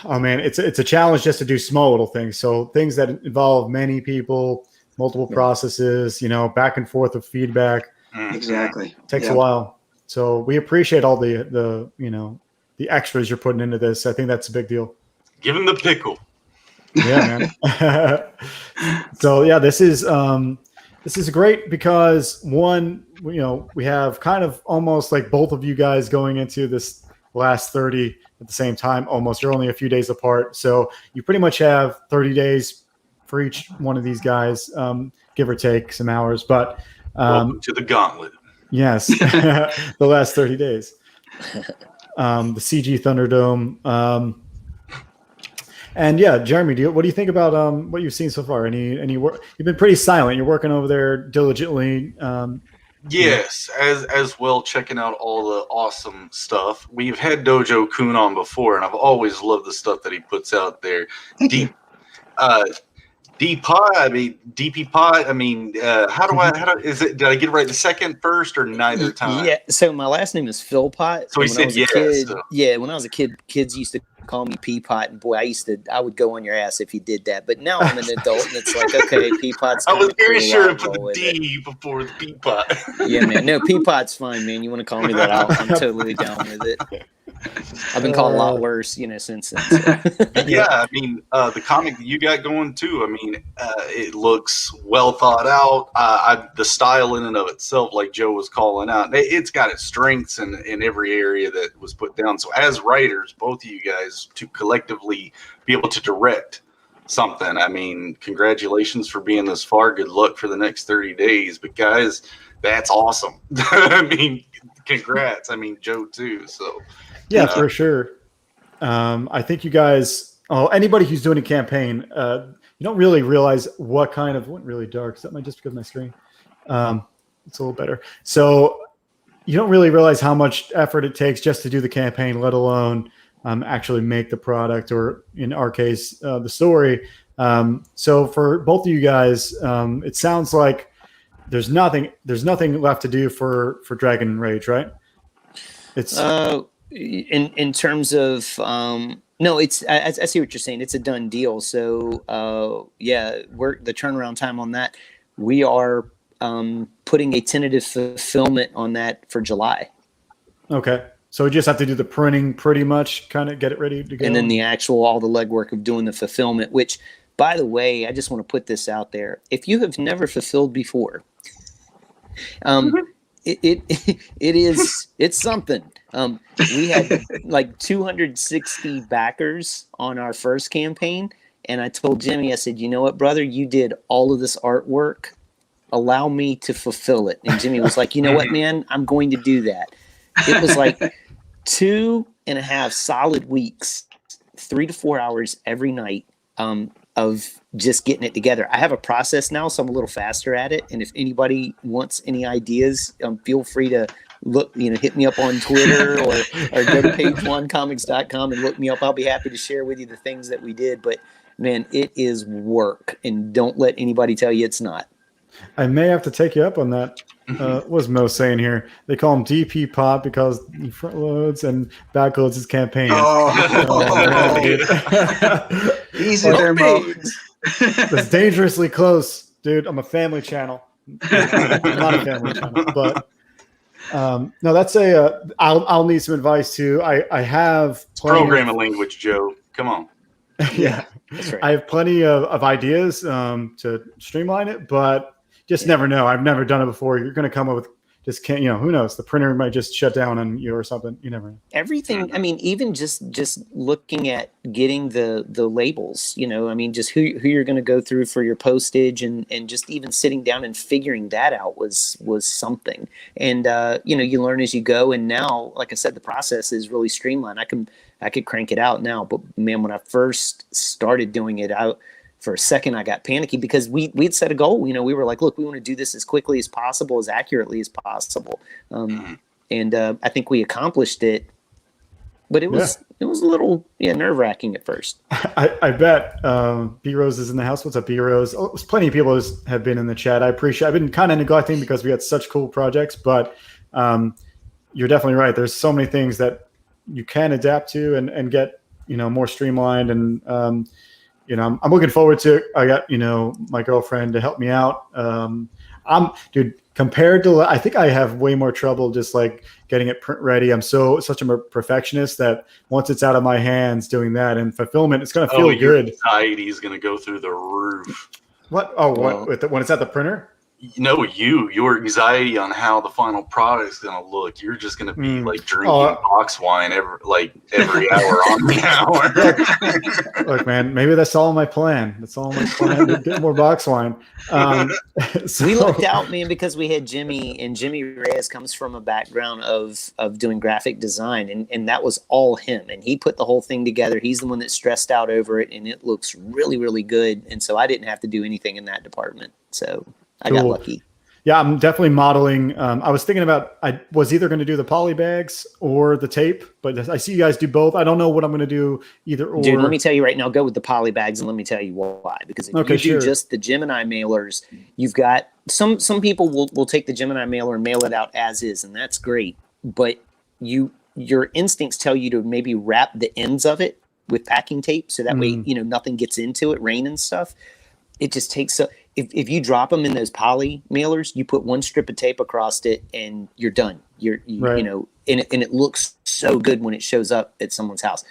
S2: oh man, it's a challenge just to do small little things. So things that involve many people, multiple processes, you know, back and forth of feedback.
S5: Exactly.
S2: Takes a while. So we appreciate all the you know, the extras you're putting into this. I think that's a big deal.
S3: Give him the pickle.
S2: Yeah, man. So yeah, this is great because one, you know, we have kind of almost like both of you guys going into this last 30 at the same time. Almost, you're only a few days apart, so you pretty much have 30 days for each one of these guys, give or take some hours. But
S3: Welcome to the gauntlet.
S2: yes, the last 30 days. The CG Thunderdome. And yeah, Jeremy, what do you think about what you've seen so far? Any work? You've been pretty silent. You're working over there diligently.
S3: Yes, as well, checking out all the awesome stuff. We've had Dojo Kun on before, and I've always loved the stuff that he puts out there. D-Pod, I mean, DP Pod, I mean, is it, did I get it right the second, first, or neither time?
S4: Yeah, so my last name is Philpot.
S3: So he said yes.
S4: Yeah, when I was a kid, kids used to call me Peapot, and boy, I would go on your ass if you did that. But now I'm an adult, and it's like, okay, Peapot's
S3: I was very
S4: cool,
S3: sure
S4: I'll
S3: to put
S4: roll
S3: the
S4: with
S3: D before the Peapot.
S4: Yeah, man. No, Peapot's fine, man. You want to call me that? I'm totally down with it. I've been called a lot worse, you know, since then. So.
S3: Yeah, I mean, the comic that you got going too. I mean, it looks well thought out. The style in and of itself, like Joe was calling out, it's got its strengths in every area that was put down. So, as writers, both of you guys, to collectively be able to direct something, I mean, congratulations for being this far. Good luck for the next 30 days. But guys, that's awesome. I mean, congrats. I mean, Joe too. So.
S2: Yeah, for sure. I think you guys, anybody who's doing a campaign, you don't really realize what kind of, went really dark. So that might just because of my screen. It's a little better. So you don't really realize how much effort it takes just to do the campaign, let alone actually make the product, or in our case, the story. So for both of you guys, it sounds like there's nothing left to do for Dragon Rage, right? It's
S4: in terms of no, it's I see what you're saying. It's a done deal. So yeah, the turnaround time on that, we are putting a tentative fulfillment on that for July.
S2: Okay, so we just have to do the printing, pretty much, kind of get it ready to go,
S4: and then the actual all the legwork of doing the fulfillment. Which, by the way, I just want to put this out there: if you have never fulfilled before, it's something. We had like 260 backers on our first campaign, and I told Jimmy, I said, you know what, brother, you did all of this artwork. Allow me to fulfill it. And Jimmy was like, you know what, man, I'm going to do that. It was like 2.5 solid weeks, 3 to 4 hours every night of just getting it together. I have a process now, so I'm a little faster at it. And if anybody wants any ideas, feel free to hit me up on Twitter or go to page1comics.com and look me up. I'll be happy to share with you the things that we did. But man, it is work, and don't let anybody tell you it's not.
S2: I may have to take you up on that. What was Mo saying here? They call him DP Pop because he front loads and back loads his campaign.
S5: Easy there, Mo.
S2: That's dangerously close, dude. I'm a family channel. I'm not a family channel, but no, that's I'll need some advice too. I have
S3: programming language, Joe. Come on.
S2: Yeah,
S4: that's right.
S2: I have plenty of ideas to streamline it, but just never know. I've never done it before. You're going to come up with just can't, who knows? The printer might just shut down on you or something. You never know.
S4: Everything. I mean, even just looking at getting the labels, I mean, just who you're going to go through for your postage and just even sitting down and figuring that out was something. And, you learn as you go. And now, like I said, the process is really streamlined. I could crank it out now, but man, when I first started doing it out, for a second, I got panicky because we'd set a goal. We were like, look, we want to do this as quickly as possible, as accurately as possible. And I think we accomplished it, but it was a little nerve-wracking at first.
S2: I bet B-Rose is in the house. What's up, B-Rose? Oh, plenty of people have been in the chat. I've been kind of neglecting because we had such cool projects, but you're definitely right. There's so many things that you can adapt to and get, more streamlined. And, I'm looking forward to it. I got, my girlfriend to help me out. Compared to, I think I have way more trouble just like getting it print ready. I'm such a perfectionist that once it's out of my hands doing that and fulfillment, it's going to feel
S3: your
S2: good.
S3: Anxiety is going to go through the roof.
S2: What? Oh, when it's at the printer?
S3: Your anxiety on how the final product is going to look. You're just going to be like drinking box wine every hour on the hour.
S2: Look, man, maybe that's all my plan. That's all my plan to get more box wine.
S4: We lucked out, man, because we had Jimmy, and Jimmy Reyes comes from a background of doing graphic design, and that was all him. And he put the whole thing together. He's the one that stressed out over it, and it looks really, really good. And so I didn't have to do anything in that department. So I got lucky.
S2: Yeah, I'm definitely modeling. I was thinking about, I was either going to do the poly bags or the tape, but I see you guys do both. I don't know what I'm going to do either or.
S4: Dude, let me tell you right now, go with the poly bags, and let me tell you why. Because if you do just the Gemini mailers, you've got some people will take the Gemini mailer and mail it out as is, and that's great. But your instincts tell you to maybe wrap the ends of it with packing tape, so that way nothing gets into it, rain and stuff. It just takes if you drop them in those poly mailers, you put one strip of tape across it and you're done. Right. And it looks so good when it shows up at someone's house.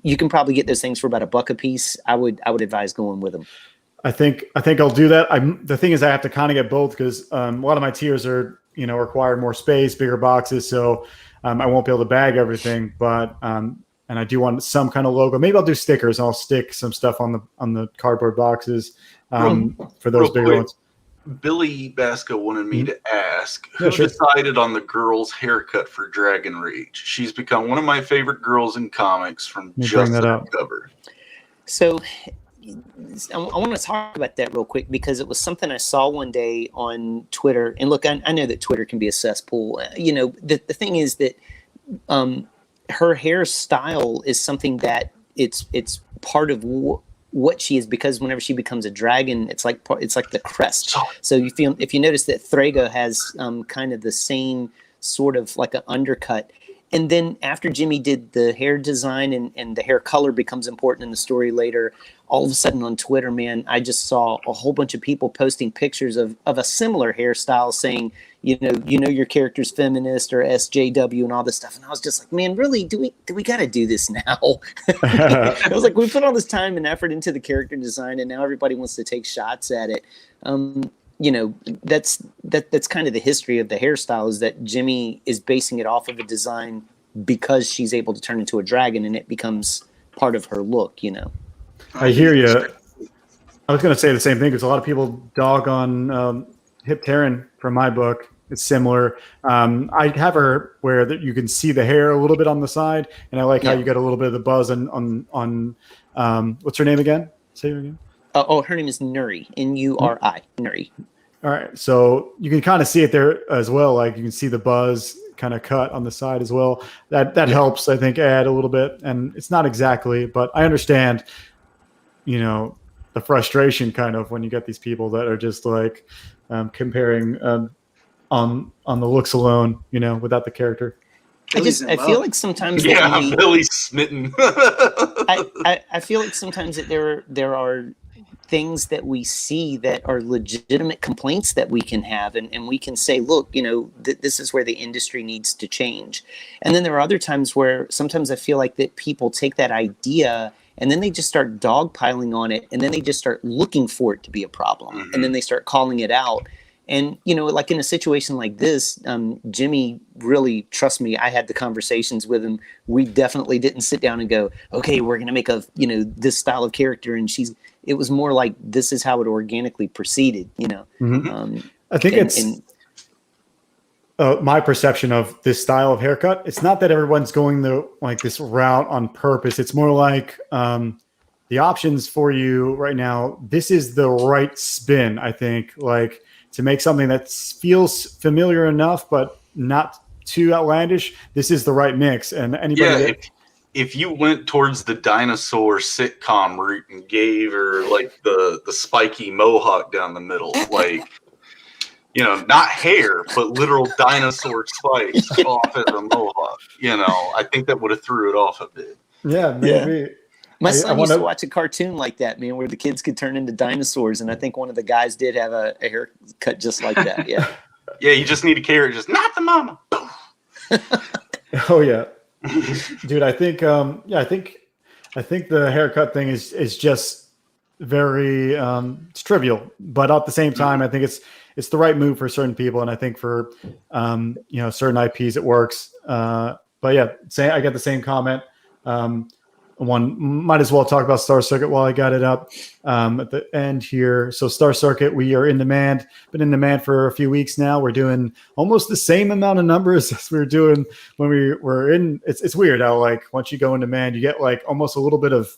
S4: You can probably get those things for about $1 a piece. I would advise going with them.
S2: I think I'll do that. The thing is, I have to kind of get both because a lot of my tiers are require more space, bigger boxes, so I won't be able to bag everything. But and I do want some kind of logo. Maybe I'll do stickers. I'll stick some stuff on the cardboard boxes for those bigger ones.
S3: Billy Basco wanted me to ask, who decided on the girl's haircut for Dragon Rage? She's become one of my favorite girls in comics from just the cover. So
S4: I want to talk about that real quick because it was something I saw one day on Twitter. And look, I know that Twitter can be a cesspool. The thing is that her hairstyle is something that it's part of what she is, because whenever she becomes a dragon, it's like the crest. So if you notice that Thrago has kind of the same sort of like an undercut. And then after Jimmy did the hair design and the hair color becomes important in the story later, all of a sudden on Twitter, man, I just saw a whole bunch of people posting pictures of a similar hairstyle saying, your character's feminist or SJW and all this stuff. And I was just like, man, really, do we got to do this now? I was like, we put all this time and effort into the character design and now everybody wants to take shots at it. That's kind of the history of the hairstyle, is that Jimmy is basing it off of a design because she's able to turn into a dragon and it becomes part of her look,
S2: I hear you. I was going to say the same thing because a lot of people dog on Hip Terran from my book. It's similar. I have her where you can see the hair a little bit on the side, and I like how you get a little bit of the buzz on what's her name again? Say her again.
S4: Her name is Nuri. Nuri. Nuri.
S2: All right, so you can kind of see it there as well. Like you can see the buzz kind of cut on the side as well. That helps, I think, add a little bit. And it's not exactly, but I understand. the frustration kind of when you get these people that are just like comparing on the looks alone, without the character.
S4: I feel like sometimes
S3: Billy's smitten.
S4: I feel like sometimes that there are things that we see that are legitimate complaints that we can have, and we can say, look, this is where the industry needs to change. And then there are other times where sometimes I feel like that people take that idea and then they just start dogpiling on it, and then they just start looking for it to be a problem, and then they start calling it out. And, like in a situation like this, Jimmy, really, trust me, I had the conversations with him. We definitely didn't sit down and go, okay, we're going to make this style of character. And it was more like, this is how it organically proceeded,
S2: I think my perception of this style of haircut. It's not that everyone's going this route on purpose. It's more like the options for you right now. This is the right spin, I think, to make something that feels familiar enough, but not too outlandish. This is the right mix. And anybody
S3: if you went towards the dinosaur sitcom route and gave her the spiky mohawk down the middle, not hair, but literal dinosaur spikes off as a mohawk, I think that would have threw it off a bit.
S2: Yeah, maybe.
S4: Yeah. My son used to watch a cartoon like that, man, where the kids could turn into dinosaurs, and I think one of the guys did have a haircut just like that. Yeah.
S3: Yeah, you just need a carrot, just not the mama.
S2: Oh yeah, dude. I think I think the haircut thing is just very it's trivial, but at the same time, I think it's the right move for certain people, and I think for certain IPs it works. But yeah, I get the same comment. One might as well talk about Star Circuit while I got it up at the end here. So Star Circuit, we are in demand. Been in demand for a few weeks now. We're doing almost the same amount of numbers as we were doing when we were in. It's weird how once you go in demand, you get almost a little bit of,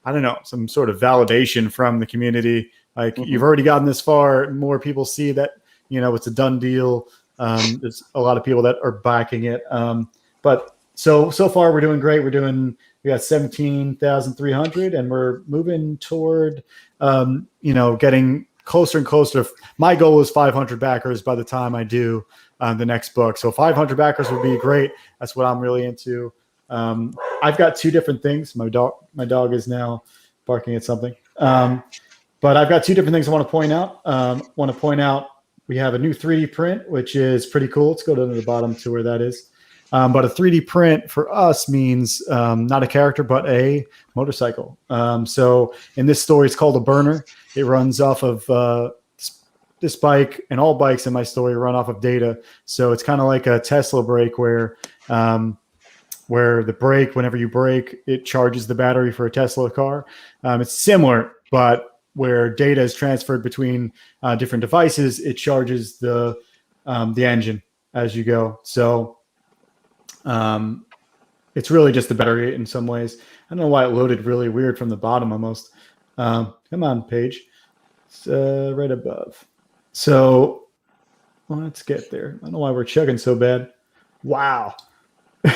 S2: I don't know, some sort of validation from the community. You've already gotten this far. More people see that it's a done deal. There's a lot of people that are backing it. But so far we're doing great. We got 17,300, and we're moving toward, getting closer and closer. My goal is 500 backers by the time I do the next book. So 500 backers would be great. That's what I'm really into. I've got two different things. My dog is now barking at something. But I've got two different things I want to point out. We have a new 3D print, which is pretty cool. Let's go down to the bottom to where that is. But a 3D print for us means not a character, but a motorcycle. So in this story, it's called a burner. It runs off of this bike, and all bikes in my story run off of data. So it's kind of like a Tesla brake where the brake, whenever you brake, it charges the battery for a Tesla car. It's similar, but where data is transferred between different devices, it charges the engine as you go. So it's really just the battery in some ways. I don't know why it loaded really weird from the bottom almost. Come on, page. It's right above. So let's get there. I don't know why we're chugging so bad. Wow. I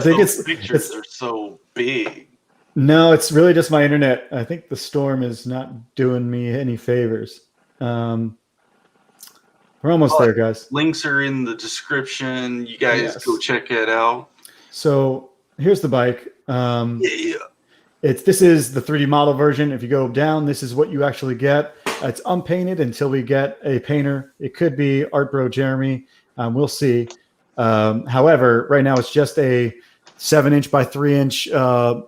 S2: think
S3: pictures are so big.
S2: No, it's really just my internet. I think the storm is not doing me any favors. We're almost there, guys.
S3: Links are in the description. You guys go check it out.
S2: So here's the bike. This is the 3D model version. If you go down, this is what you actually get. It's unpainted until we get a painter. It could be Art Bro Jeremy. We'll see. However, right now it's just a 7-inch by 3-inch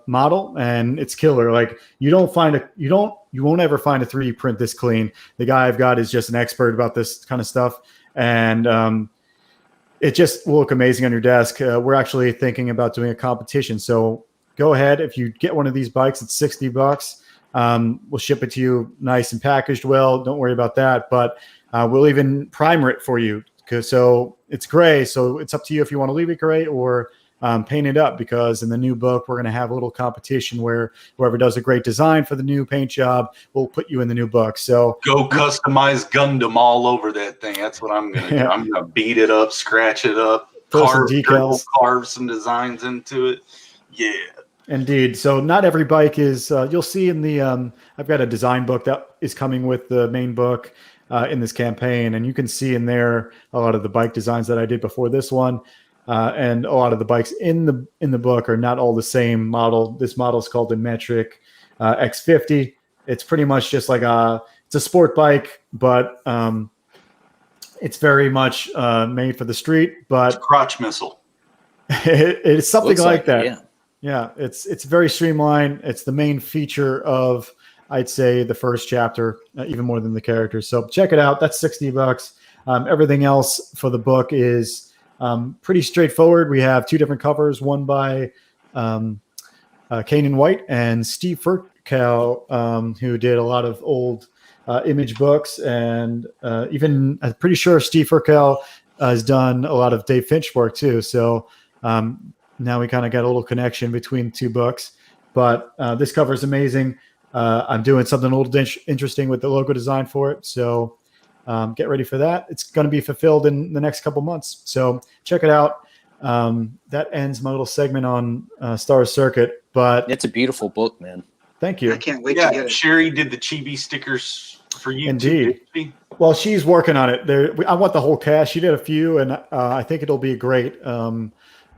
S2: model, and it's killer. You won't ever find a 3D print this clean. The guy I've got is just an expert about this kind of stuff, and it just will look amazing on your desk. We're actually thinking about doing a competition, so go ahead. If you get one of these bikes, it's $60. We'll ship it to you nice and packaged well. Don't worry about that, but we'll even primer it for you. So it's gray, so it's up to you if you want to leave it gray or paint it up, because in the new book, we're going to have a little competition where whoever does a great design for the new paint job will put you in the new book. So
S3: go customize Gundam all over that thing. That's what I'm going to do. I'm going to beat it up, scratch it up, carve some designs into it. Yeah.
S2: Indeed. So not every bike is, you'll see in the, I've got a design book that is coming with the main book in this campaign. And you can see in there a lot of the bike designs that I did before this one. And a lot of the bikes in the book are not all the same model. This model is called the Metric X50. It's pretty much just like it's a sport bike, but it's very much made for the street. But
S3: It's a crotch missile.
S2: it's something
S4: Looks
S2: like
S4: it,
S2: that.
S4: yeah.
S2: Yeah, it's very streamlined. It's the main feature of, I'd say, the first chapter, even more than the characters. So check it out. That's $60. Everything else for the book is pretty straightforward. We have 2 different covers, one by Kanan White and Steve Furkow, who did a lot of old image books, and even I'm pretty sure Steve Furkow has done a lot of Dave Finch work too. So now we kind of got a little connection between 2 books, but this cover is amazing. I'm doing something a little interesting with the logo design for it. So get ready for that. It's going to be fulfilled in the next couple months. So check it out. That ends my little segment on Star Circuit, but
S4: It's a beautiful book, man.
S2: thank you.
S5: I can't wait to
S3: Yeah,
S5: get it.
S3: Sherry did the chibi stickers for you.
S2: Indeed.
S3: Too, didn't she?
S2: Well, she's working on it. I want the whole cast. She did a few, and I think it'll be a great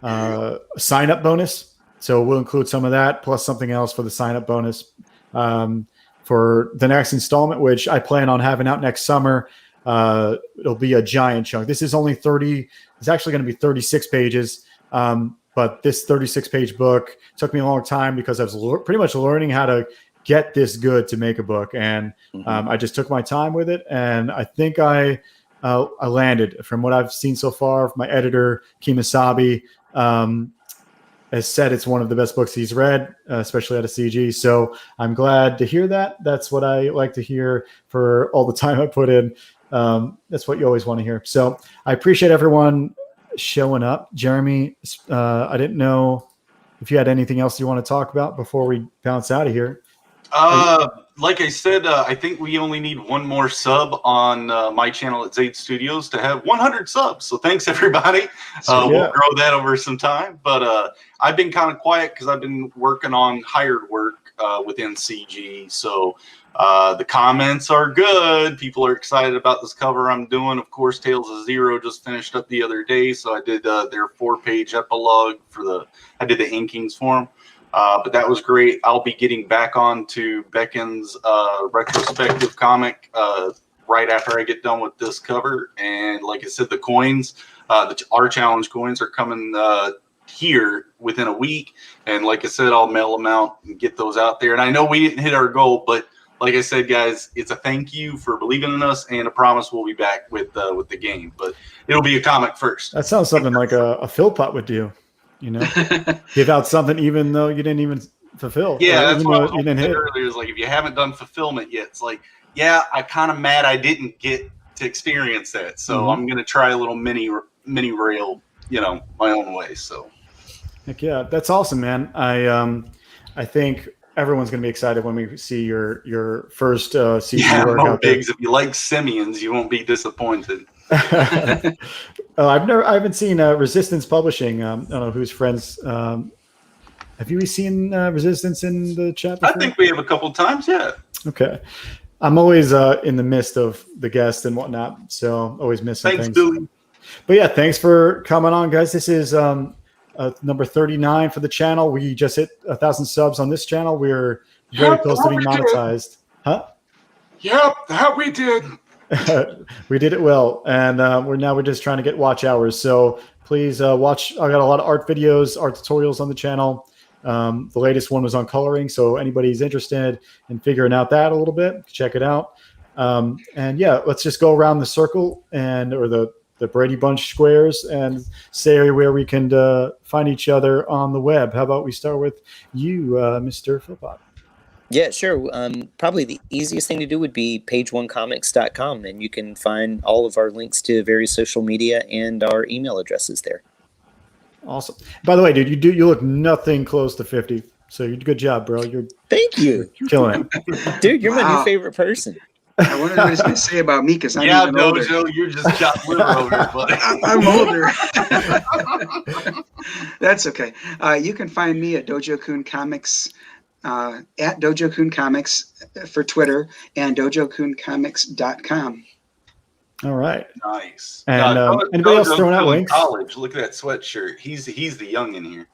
S2: sign-up bonus. So we'll include some of that, plus something else for the sign-up bonus for the next installment, which I plan on having out next summer. It'll be a giant chunk. This is only 30. It's actually going to be 36 pages. But this 36-page book took me a long time because I was pretty much learning how to get this good to make a book. And I just took my time with it. And I think I landed. From what I've seen so far, my editor, Kimasabi, has said it's one of the best books he's read, especially out of CG. So I'm glad to hear that. That's what I like to hear for all the time I put in. That's what you always want to hear. So I appreciate everyone showing up. Jeremy, I didn't know if you had anything else you want to talk about before we bounce out of here.
S3: Like I said, I think we only need one more sub on my channel at Zaid Studios to have 100 subs. So thanks, everybody. We'll grow that over some time. But I've been kind of quiet because I've been working on hired work within CG. So the comments are good. People are excited about this cover I'm doing. Of course, Tales of Zero just finished up the other day. So I did their 4-page epilogue I did the inkings for them. But that was great. I'll be getting back on to Beckon's retrospective comic right after I get done with this cover. And like I said, the coins, our challenge coins are coming here within a week. And like I said, I'll mail them out and get those out there. And I know we didn't hit our goal, but like I said, guys, it's a thank you for believing in us and a promise we'll be back with the game. But it'll be a comic first.
S2: That sounds something like a Philpot would do. You know, give out something even though you didn't even fulfill.
S3: Yeah, that's what I was
S2: you didn't hit
S3: earlier. Is like if you haven't done fulfillment yet, it's like, yeah, I'm kind of mad I didn't get to experience that. So I'm gonna try a little mini rail, my own way. So,
S2: heck yeah, that's awesome, man. I think everyone's gonna be excited when we see your first CG work out there.
S3: Biggs, if you like simians, you won't be disappointed.
S2: I haven't seen Resistance Publishing. I don't know who's friends. Have you seen Resistance in the chat before?
S3: I think we have a couple times, yeah.
S2: Okay. I'm always in the midst of the guests and whatnot, so always missing
S3: Thanks,
S2: things.
S3: Billy.
S2: But yeah, thanks for coming on, guys. This is number 39 for the channel. We just hit 1,000 subs on this channel. We're very close to being monetized. Huh?
S3: Yep, that we did.
S2: We did it well, and we're just trying to get watch hours. So please watch. I got a lot of art videos, art tutorials on the channel. The latest one was on coloring, so anybody's interested in figuring out that a little bit, check it out. And yeah, let's just go around the circle or the Brady Bunch squares and say where we can find each other on the web. How about we start with you, Mr. Philpott?
S4: Yeah, sure. Probably the easiest thing to do would be pageonecomics.com, and you can find all of our links to various social media and our email addresses there.
S2: Awesome. By the way, dude, you look nothing close to 50. So good job, bro.
S4: Thank you.
S2: You're killing it.
S4: Dude, you're my new favorite person.
S5: I wonder what he's going to say about me because I'm even older.
S3: Dojo, you're just chopped liver over here, buddy.
S5: I'm older. That's okay. You can find me at Dojo Kun Comics, at Dojo Kun Comics for Twitter, and dojokuncomics.com.
S2: All right.
S3: Nice.
S2: And anybody else throwing out links?
S3: College. Look at that sweatshirt. He's the young in here.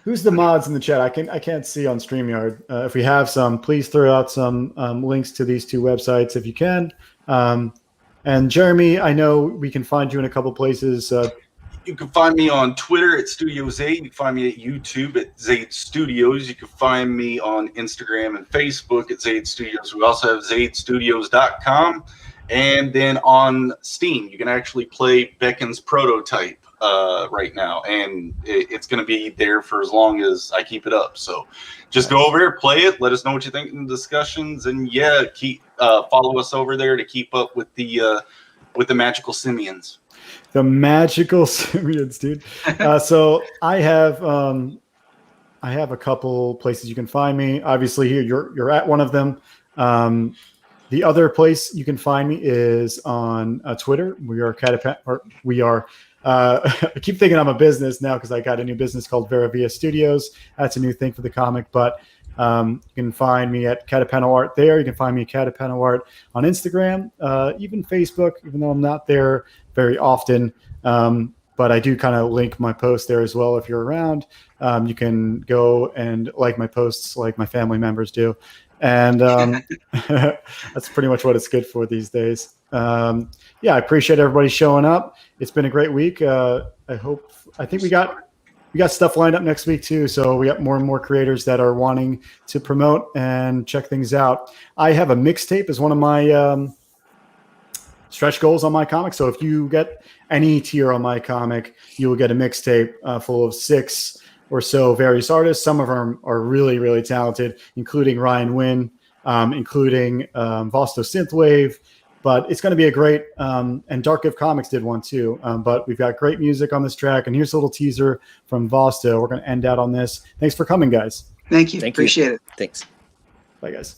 S2: Who's the mods in the chat? I can't see on StreamYard. If we have some, please throw out some links to these two websites if you can. And Jeremy, I know we can find you in a couple places.
S3: You can find me on Twitter at Studio Zaid. You can find me at YouTube at Zaid Studios. You can find me on Instagram and Facebook at Zaid Studios. We also have ZaidStudios.com. And then on Steam, you can actually play Beckon's Prototype right now. And it's going to be there for as long as I keep it up. So just go over here, play it. Let us know what you think in the discussions. And yeah, keep follow us over there to keep up with the magical simians.
S2: The magical simians, dude. So I have a couple places you can find me. Obviously, here you're at one of them. The other place you can find me is on Twitter. We are I keep thinking I'm a business now because I got a new business called Veravia Studios. That's a new thing for the comic, but you can find me at Catapano Art there. You can find me at Catapano Art on Instagram, even Facebook, even though I'm not there very often. But I do kind of link my posts there as well. If you're around, you can go and like my posts like my family members do. And that's pretty much what it's good for these days. I appreciate everybody showing up. It's been a great week. I think we got stuff lined up next week too. So we got more and more creators that are wanting to promote and check things out. I have a mixtape as one of my stretch goals on my comic. So if you get any tier on my comic, you will get a mixtape full of 6 or so various artists. Some of them are really, really talented, including Ryan Wynn, including Vosto Synthwave. But it's going to be a great, and Dark Gift Comics did one too. But we've got great music on this track. And here's a little teaser from Vosto. We're going to end out on this. Thanks for coming, guys.
S5: Thank you. Appreciate it.
S4: Thanks.
S2: Bye, guys.